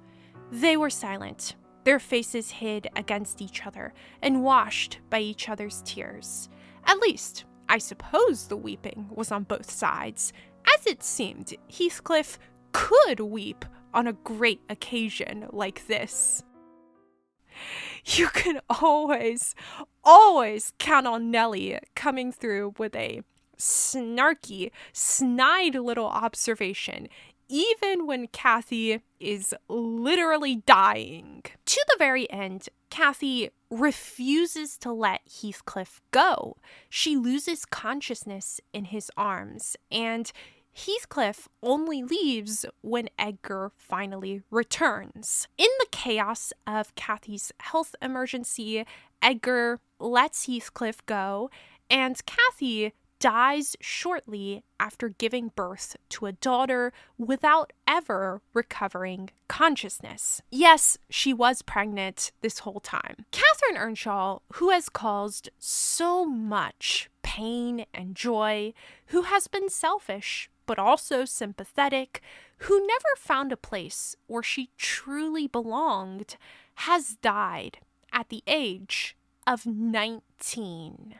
They were silent, their faces hid against each other and washed by each other's tears. At least, I suppose the weeping was on both sides, as it seemed Heathcliff could weep on a great occasion like this. You can always count on Nellie coming through with a snarky, snide little observation, even when Kathy is literally dying. To the very end, Kathy refuses to let Heathcliff go. She loses consciousness in his arms, and Heathcliff only leaves when Edgar finally returns. In the chaos of Kathy's health emergency, Edgar lets Heathcliff go, and Kathy dies shortly after giving birth to a daughter without ever recovering consciousness. Yes, she was pregnant this whole time. Catherine Earnshaw, who has caused so much pain and joy, who has been selfish but also sympathetic, who never found a place where she truly belonged, has died at the age of 19.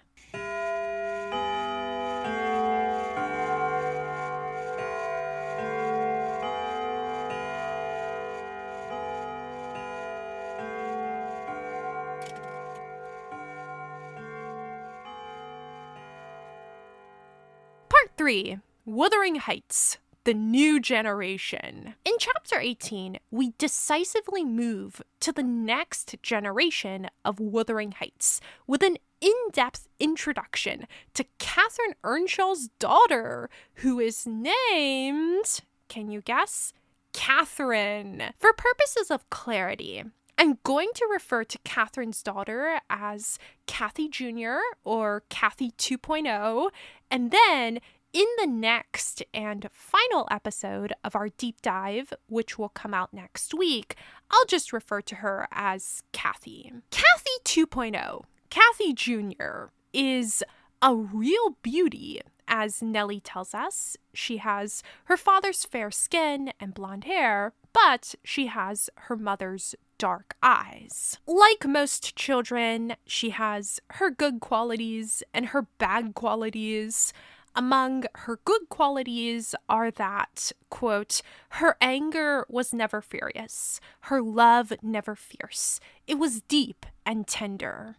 Part 3. Wuthering Heights, the New Generation. In Chapter 18, we decisively move to the next generation of Wuthering Heights with an in-depth introduction to Catherine Earnshaw's daughter, who is named, can you guess? Catherine. For purposes of clarity, I'm going to refer to Catherine's daughter as Kathy Jr. or Kathy 2.0, and then in the next and final episode of our deep dive, which will come out next week, I'll just refer to her as Kathy. Kathy 2.0, Kathy Jr., is a real beauty as Nellie tells us, she has her father's fair skin and blonde hair, but she has her mother's dark eyes. Like most children, she has her good qualities and her bad qualities. Among her good qualities are that, quote, her anger was never furious, her love never fierce. It was deep and tender.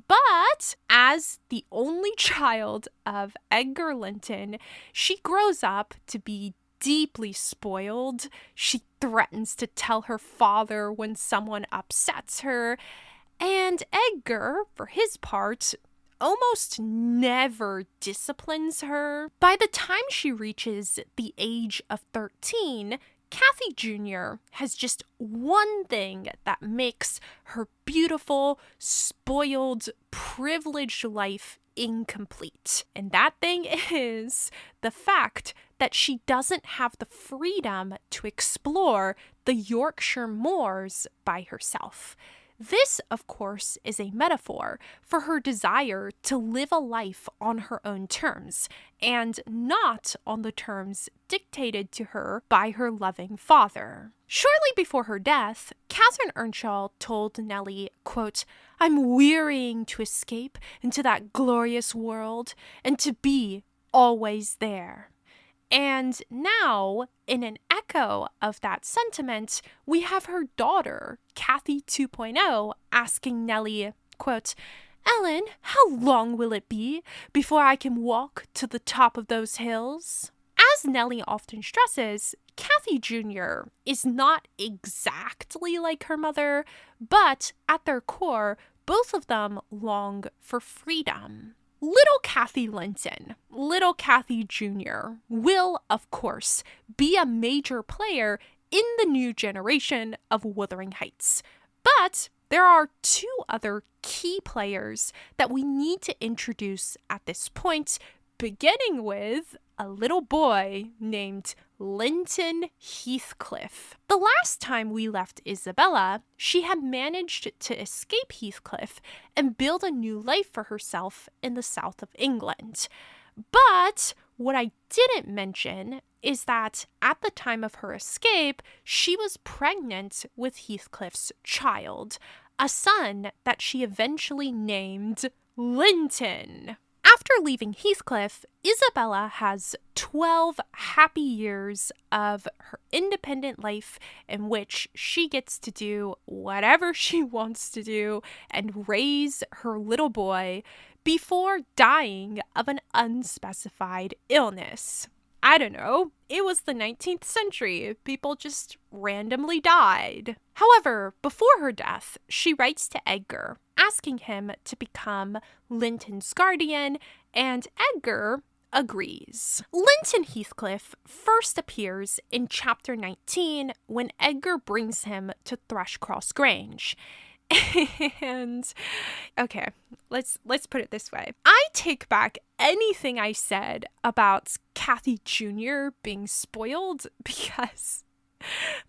But as the only child of Edgar Linton, she grows up to be deeply spoiled. She threatens to tell her father when someone upsets her. And Edgar, for his part, almost never disciplines her. By the time she reaches the age of 13, Kathy Jr. has just one thing that makes her beautiful, spoiled, privileged life incomplete. And that thing is the fact that she doesn't have the freedom to explore the Yorkshire moors by herself. This, of course, is a metaphor for her desire to live a life on her own terms, and not on the terms dictated to her by her loving father. Shortly before her death, Catherine Earnshaw told Nellie, quote, "I'm wearying to escape into that glorious world and to be always there." And now, in an echo of that sentiment, we have her daughter, Kathy 2.0, asking Nellie, quote, "Ellen, how long will it be before I can walk to the top of those hills?" As Nellie often stresses, Kathy Jr. is not exactly like her mother, but at their core, both of them long for freedom. Little Kathy Linton, little Kathy Jr., will, of course, be a major player in the new generation of Wuthering Heights. But there are two other key players that we need to introduce at this point, beginning with a little boy named Linton Heathcliff. The last time we left Isabella, she had managed to escape Heathcliff and build a new life for herself in the south of England. But what I didn't mention is that at the time of her escape, she was pregnant with Heathcliff's child, a son that she eventually named Linton. After leaving Heathcliff, Isabella has 12 happy years of her independent life in which she gets to do whatever she wants to do and raise her little boy before dying of an unspecified illness. I don't know, it was the 19th century. People just randomly died. However, before her death, she writes to Edgar, asking him to become Linton's guardian, and Edgar agrees. Linton Heathcliff first appears in chapter 19 when Edgar brings him to Thrushcross Grange. And okay, let's put it this way. I take back anything I said about Kathy Jr. being spoiled, because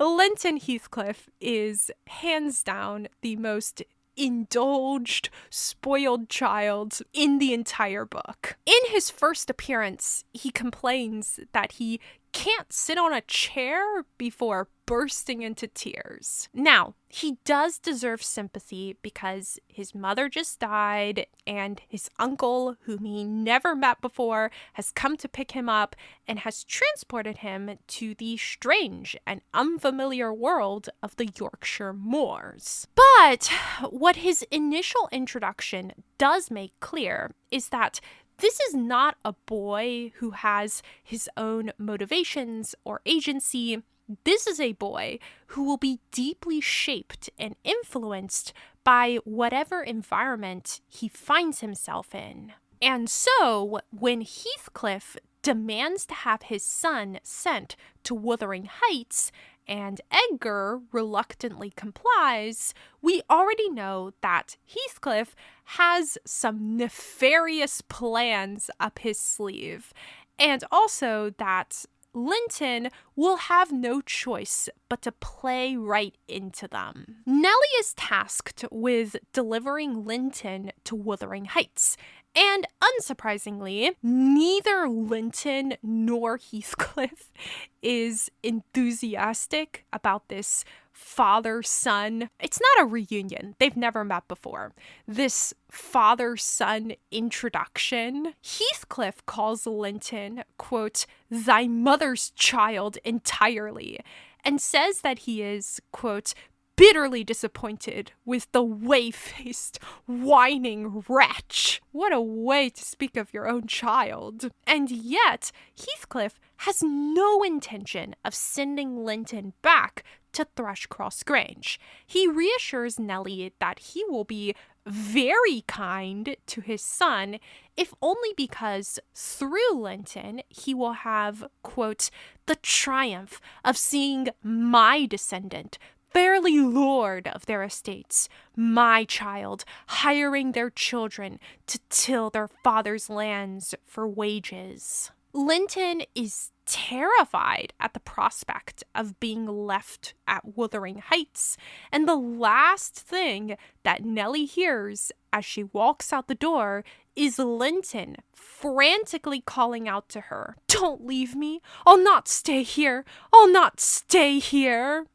Linton Heathcliff is hands down the most indulged, spoiled child in the entire book. In his first appearance, he complains that he can't sit on a chair before bursting into tears. Now, he does deserve sympathy because his mother just died and his uncle, whom he never met before, has come to pick him up and has transported him to the strange and unfamiliar world of the Yorkshire moors. But what his initial introduction does make clear is that this is not a boy who has his own motivations or agency. This is a boy who will be deeply shaped and influenced by whatever environment he finds himself in. And so, when Heathcliff demands to have his son sent to Wuthering Heights, and Edgar reluctantly complies, we already know that Heathcliff has some nefarious plans up his sleeve, and also that Linton will have no choice but to play right into them. Nellie is tasked with delivering Linton to Wuthering Heights, And unsurprisingly, neither Linton nor Heathcliff is enthusiastic about this father-son. It's not a reunion. They've never met before. This father-son introduction. Heathcliff calls Linton, quote, "thy mother's child entirely," and says that he is, quote, "bitterly disappointed with the whey-faced, whining wretch." What a way to speak of your own child. And yet, Heathcliff has no intention of sending Linton back to Thrushcross Grange. He reassures Nellie that he will be very kind to his son, if only because through Linton he will have, quote, "the triumph of seeing my descendant fairly lord of their estates, my child hiring their children to till their father's lands for wages." Linton is terrified at the prospect of being left at Wuthering Heights, and the last thing that Nellie hears as she walks out the door is Linton frantically calling out to her, "Don't leave me! I'll not stay here! I'll not stay here!"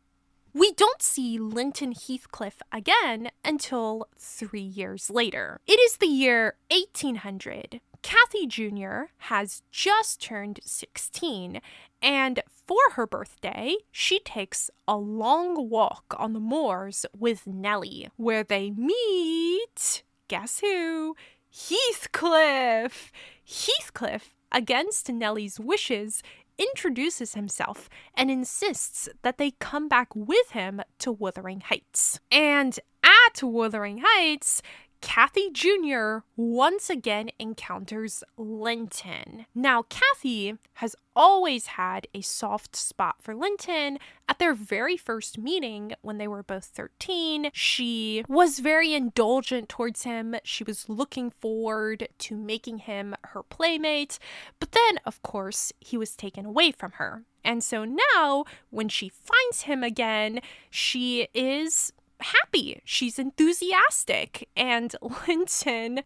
We don't see Linton Heathcliff again until 3 years later. It is the year 1800. Cathy Jr. has just turned 16, and for her birthday, she takes a long walk on the moors with Nellie, where they meet, guess who? Heathcliff! Heathcliff, against Nellie's wishes, introduces himself and insists that they come back with him to Wuthering Heights. And at Wuthering Heights, Cathy Jr. once again encounters Linton. Now, Cathy has always had a soft spot for Linton. At their very first meeting, when they were both 13, she was very indulgent towards him. She was looking forward to making him her playmate. But then, of course, he was taken away from her. And so now, when she finds him again, she is happy. She's enthusiastic. And Linton,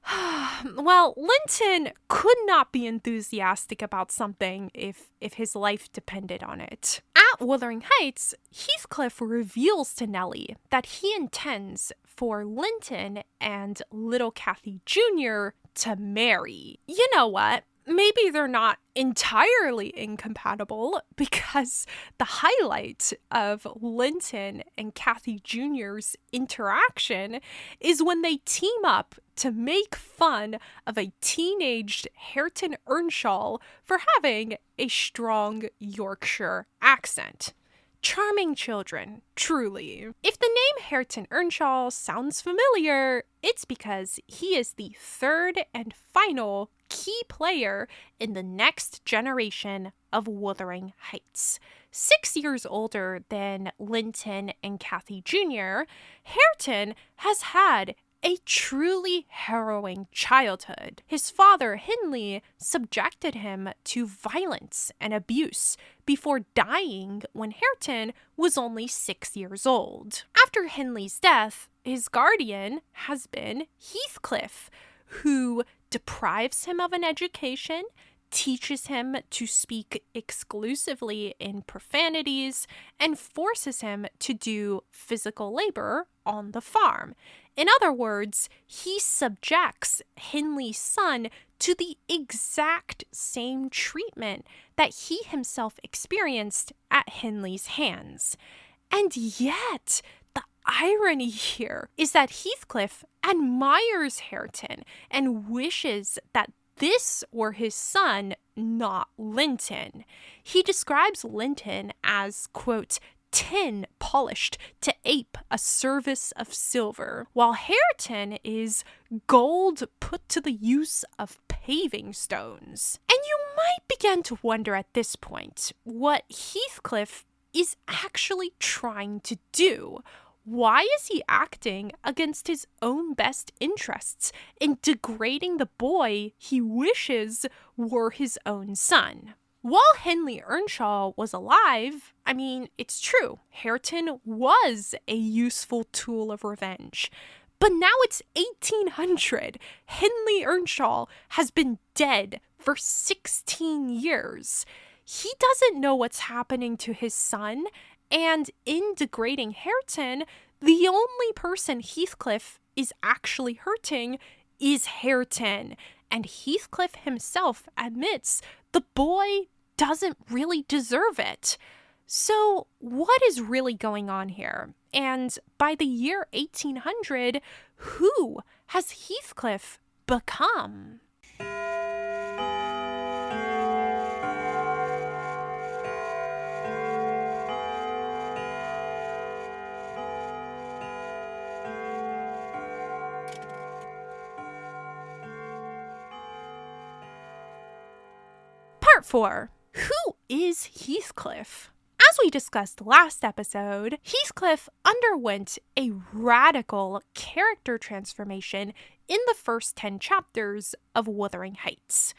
well, Linton could not be enthusiastic about something if his life depended on it. At Wuthering Heights, Heathcliff reveals to Nellie that he intends for Linton and little Cathy Jr. to marry. You know what? Maybe they're not entirely incompatible, because the highlight of Linton and Cathy Jr.'s interaction is when they team up to make fun of a teenaged Hareton Earnshaw for having a strong Yorkshire accent. Charming children, truly. If the name Hareton Earnshaw sounds familiar, it's because he is the third and final key player in the next generation of Wuthering Heights. 6 years older than Linton and Cathy Jr., Hareton has had a truly harrowing childhood. His father, Hindley, subjected him to violence and abuse before dying when Hareton was only 6 years old. After Hindley's death, his guardian has been Heathcliff, who deprives him of an education, teaches him to speak exclusively in profanities, and forces him to do physical labor on the farm. In other words, he subjects Hindley's son to the exact same treatment that he himself experienced at Hindley's hands. And yet, the irony here is that Heathcliff admires Hareton and wishes that this were his son, not Linton. He describes Linton as, quote, tin polished to ape a service of silver, while Hareton is gold put to the use of paving stones. And you might begin to wonder at this point what Heathcliff is actually trying to do. Why is he acting against his own best interests in degrading the boy he wishes were his own son? While Hindley Earnshaw was alive, I mean, it's true, Hareton was a useful tool of revenge. But now it's 1800. Henley Earnshaw has been dead for 16 years. He doesn't know what's happening to his son, and in degrading Hareton, the only person Heathcliff is actually hurting is Hareton. And Heathcliff himself admits the boy doesn't really deserve it. So what is really going on here? And by the year 1800, who has Heathcliff become? Part 4. Who is Heathcliff? As we discussed last episode, Heathcliff underwent a radical character transformation in the first 10 chapters of Wuthering Heights.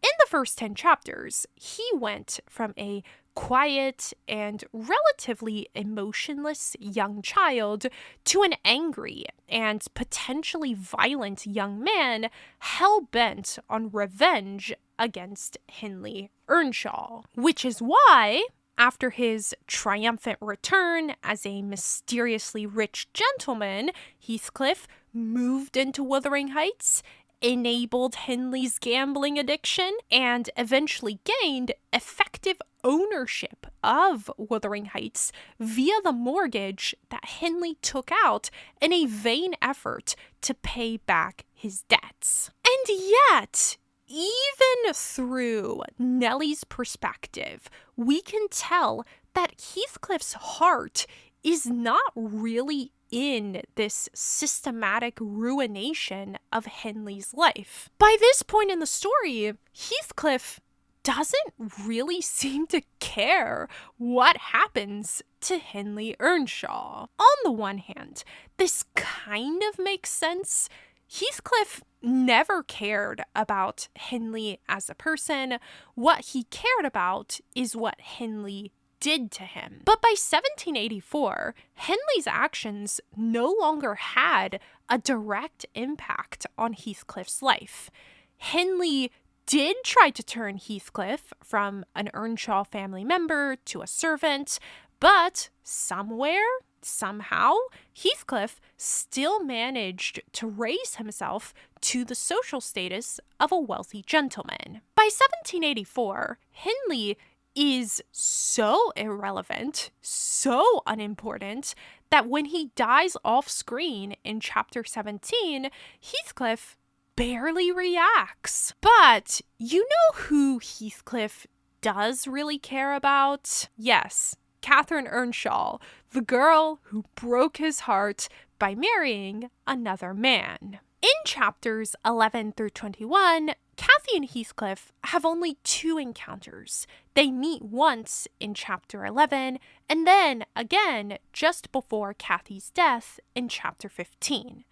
In the first 10 chapters, he went from a quiet and relatively emotionless young child to an angry and potentially violent young man hell-bent on revenge against Henley Earnshaw. Which is why, after his triumphant return as a mysteriously rich gentleman, Heathcliff moved into Wuthering Heights, enabled Henley's gambling addiction, and eventually gained effective ownership of Wuthering Heights via the mortgage that Henley took out in a vain effort to pay back his debts. And yet, even through Nellie's perspective, we can tell that Heathcliff's heart is not really in this systematic ruination of Henley's life. By this point in the story, Heathcliff doesn't really seem to care what happens to Henley Earnshaw. On the one hand, this kind of makes sense. Heathcliff never cared about Henley as a person. What he cared about is what Henley did to him. But by 1784, Henley's actions no longer had a direct impact on Heathcliff's life. Henley did try to turn Heathcliff from an Earnshaw family member to a servant, but somehow, Heathcliff still managed to raise himself to the social status of a wealthy gentleman. By 1784, Henley is so irrelevant, so unimportant, that when he dies off screen in chapter 17, Heathcliff barely reacts. But you know who Heathcliff does really care about? Yes, Catherine Earnshaw, the girl who broke his heart by marrying another man. In chapters 11 through 21, Cathy and Heathcliff have only 2 encounters. They meet once in chapter 11, and then again just before Cathy's death in chapter 15.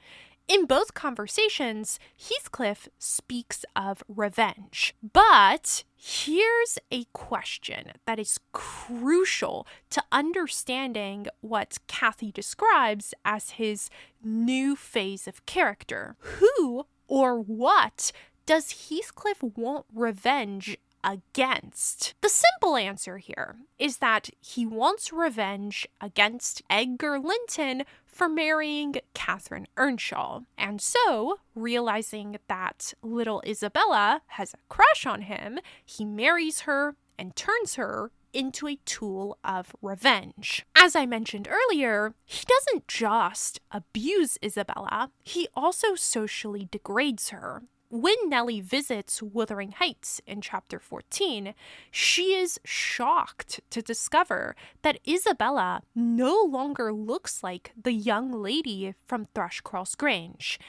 In both conversations, Heathcliff speaks of revenge. But here's a question that is crucial to understanding what Cathy describes as his new phase of character. Who or what does Heathcliff want revenge against? The simple answer here is that he wants revenge against Edgar Linton for marrying Catherine Earnshaw. And so, realizing that little Isabella has a crush on him, he marries her and turns her into a tool of revenge. As I mentioned earlier, he doesn't just abuse Isabella, he also socially degrades her. When Nellie visits Wuthering Heights in chapter 14, she is shocked to discover that Isabella no longer looks like the young lady from Thrushcross Grange.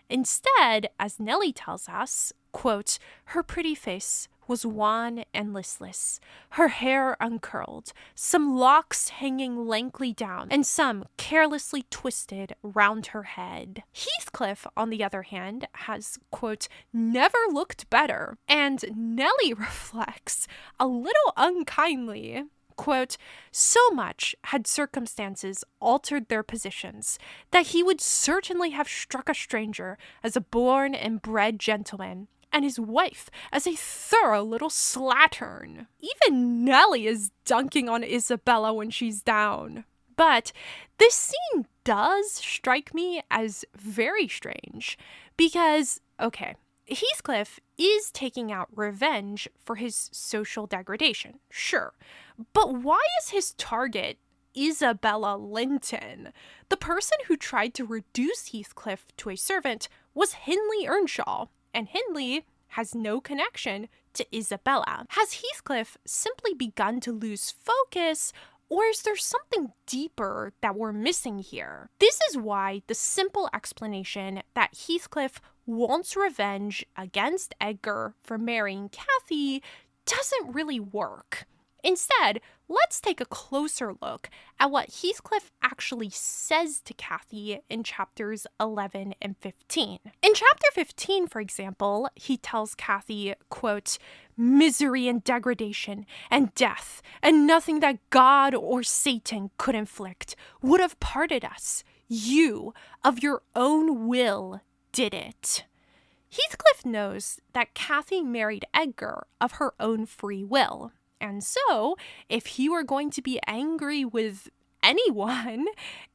Instead, as Nellie tells us, quote, her pretty face was wan and listless, her hair uncurled, some locks hanging lankly down, and some carelessly twisted round her head. Heathcliff, on the other hand, has, quote, never looked better, and Nellie reflects, a little unkindly, Quote, so much had circumstances altered their positions that he would certainly have struck a stranger as a born and bred gentleman, and his wife as a thorough little slattern. Even Nellie is dunking on Isabella when she's down. But this scene does strike me as very strange because, okay, Heathcliff is taking out revenge for his social degradation, sure. But why is his target Isabella Linton? The person who tried to reduce Heathcliff to a servant was Hindley Earnshaw, and Hindley has no connection to Isabella. Has Heathcliff simply begun to lose focus, or is there something deeper that we're missing here? This is why the simple explanation that Heathcliff wants revenge against Edgar for marrying Cathy doesn't really work. Instead, let's take a closer look at what Heathcliff actually says to Cathy in chapters 11 and 15. In chapter 15, for example, he tells Cathy, quote, misery and degradation and death and nothing that God or Satan could inflict would have parted us. You, of your own will, did it. Heathcliff knows that Cathy married Edgar of her own free will. And so, if he were going to be angry with anyone,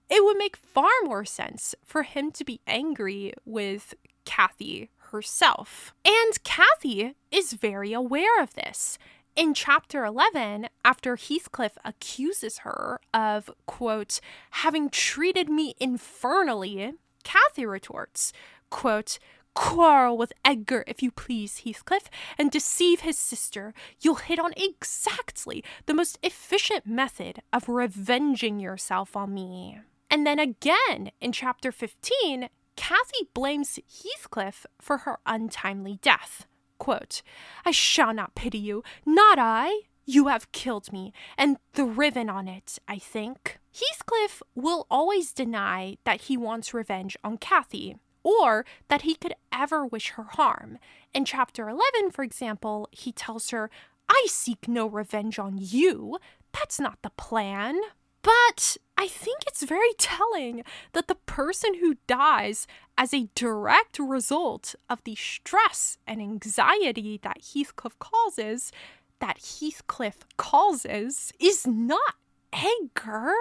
it would make far more sense for him to be angry with Cathy herself. And Cathy is very aware of this. In chapter 11, after Heathcliff accuses her of, quote, having treated me infernally, Cathy retorts, quote, quarrel with Edgar if you please, Heathcliff, and deceive his sister. You'll hit on exactly the most efficient method of revenging yourself on me. And then again, in chapter 15, Cathy blames Heathcliff for her untimely death. Quote, I shall not pity you, not I. You have killed me and thriven on it, I think. Heathcliff will always deny that he wants revenge on Cathy, or that he could ever wish her harm. In chapter 11, for example, he tells her, I seek no revenge on you. That's not the plan. But I think it's very telling that the person who dies as a direct result of the stress and anxiety that Heathcliff causes, is not Edgar.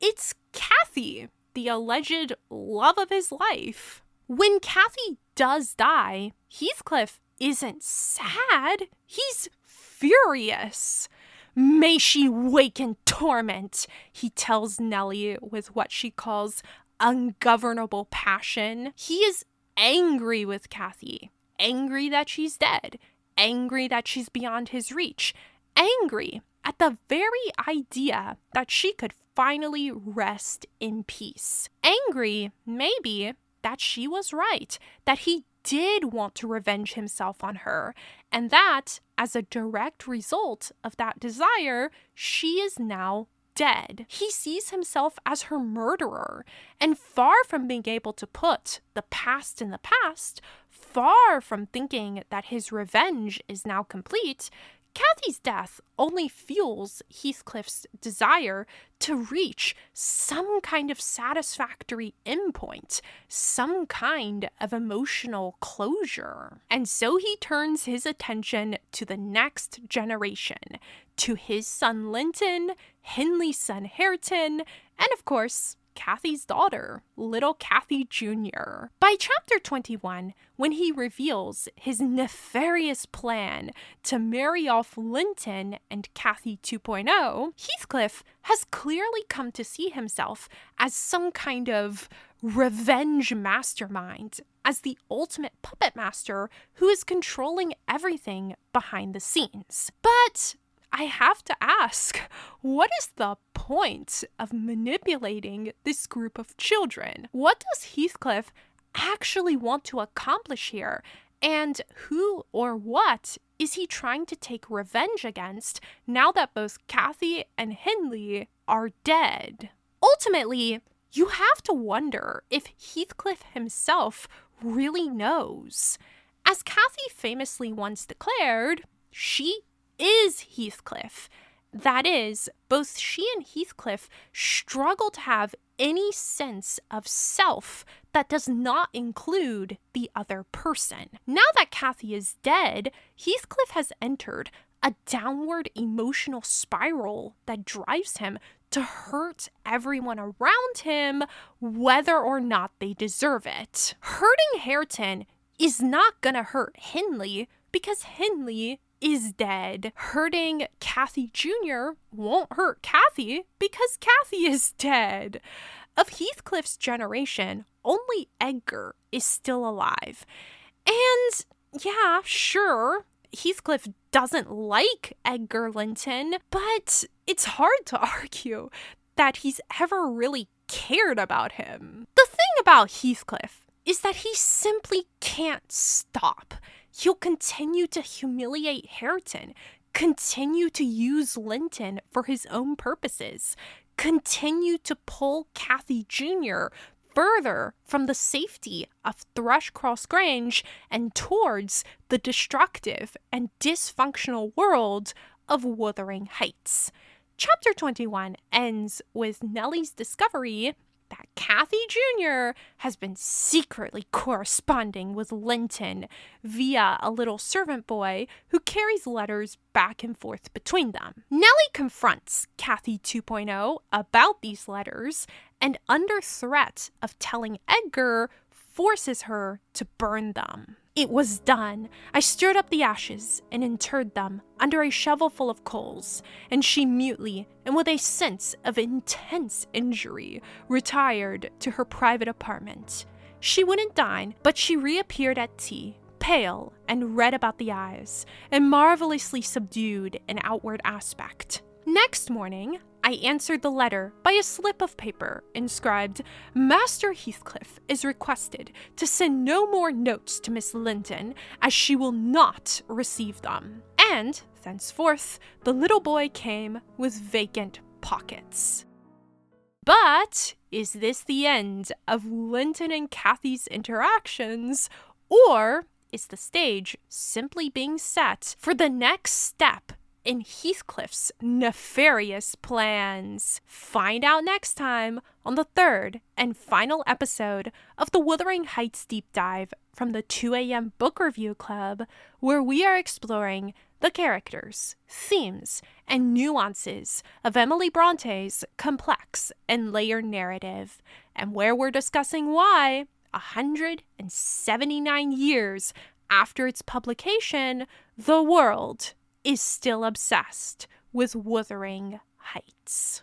It's Cathy, the alleged love of his life. When Cathy does die, Heathcliff isn't sad. He's furious. May she wake in torment, he tells Nellie with what she calls ungovernable passion. He is angry with Cathy, angry that she's dead, angry that she's beyond his reach, angry at the very idea that she could finally rest in peace. Angry, maybe, that she was right, that he did want to revenge himself on her, and that, as a direct result of that desire, she is now dead. He sees himself as her murderer, and far from being able to put the past in the past, far from thinking that his revenge is now complete, Cathy's death only fuels Heathcliff's desire to reach some kind of satisfactory endpoint, some kind of emotional closure. And so he turns his attention to the next generation, to his son Linton, Hindley's son Hareton, and of course, Cathy's daughter, little Cathy Jr. By chapter 21, when he reveals his nefarious plan to marry off Linton and Cathy 2.0, Heathcliff has clearly come to see himself as some kind of revenge mastermind, as the ultimate puppet master who is controlling everything behind the scenes. But I have to ask, what is the point of manipulating this group of children? What does Heathcliff actually want to accomplish here? And who or what is he trying to take revenge against now that both Cathy and Hindley are dead? Ultimately, you have to wonder if Heathcliff himself really knows. As Cathy famously once declared, she is Heathcliff, That is, both she and Heathcliff struggle to have any sense of self that does not include the other person. Now that Cathy is dead, Heathcliff has entered a downward emotional spiral that drives him to hurt everyone around him, whether or not they deserve it. Hurting Hareton is not gonna hurt Hindley because Hindley is dead. Hurting Cathy Jr. won't hurt Cathy because Cathy is dead. Of Heathcliff's generation, only Edgar is still alive. And yeah, sure, Heathcliff doesn't like Edgar Linton, but it's hard to argue that he's ever really cared about him. The thing about Heathcliff is that he simply can't stop. He'll continue to humiliate Hareton, continue to use Linton for his own purposes, continue to pull Cathy Jr. further from the safety of Thrushcross Grange and towards the destructive and dysfunctional world of Wuthering Heights. Chapter 21 ends with Nellie's discovery that Cathy Jr. has been secretly corresponding with Linton via a little servant boy who carries letters back and forth between them. Nellie confronts Cathy 2.0 about these letters and, under threat of telling Edgar, forces her to burn them. It was done. I stirred up the ashes and interred them under a shovel full of coals, and she mutely, and with a sense of intense injury, retired to her private apartment. She wouldn't dine, but she reappeared at tea, pale and red about the eyes, and marvelously subdued in outward aspect. Next morning, I answered the letter by a slip of paper inscribed, "Master Heathcliff is requested to send no more notes to Miss Linton, as she will not receive them." And, thenceforth, the little boy came with vacant pockets. But is this the end of Linton and Cathy's interactions, or is the stage simply being set for the next step in Heathcliff's nefarious plans? Find out next time on the third and final episode of the Wuthering Heights Deep Dive from the 2 a.m. Book Review Club, where we are exploring the characters, themes, and nuances of Emily Bronte's complex and layered narrative, and where we're discussing why, 179 years after its publication, the world is still obsessed with Wuthering Heights.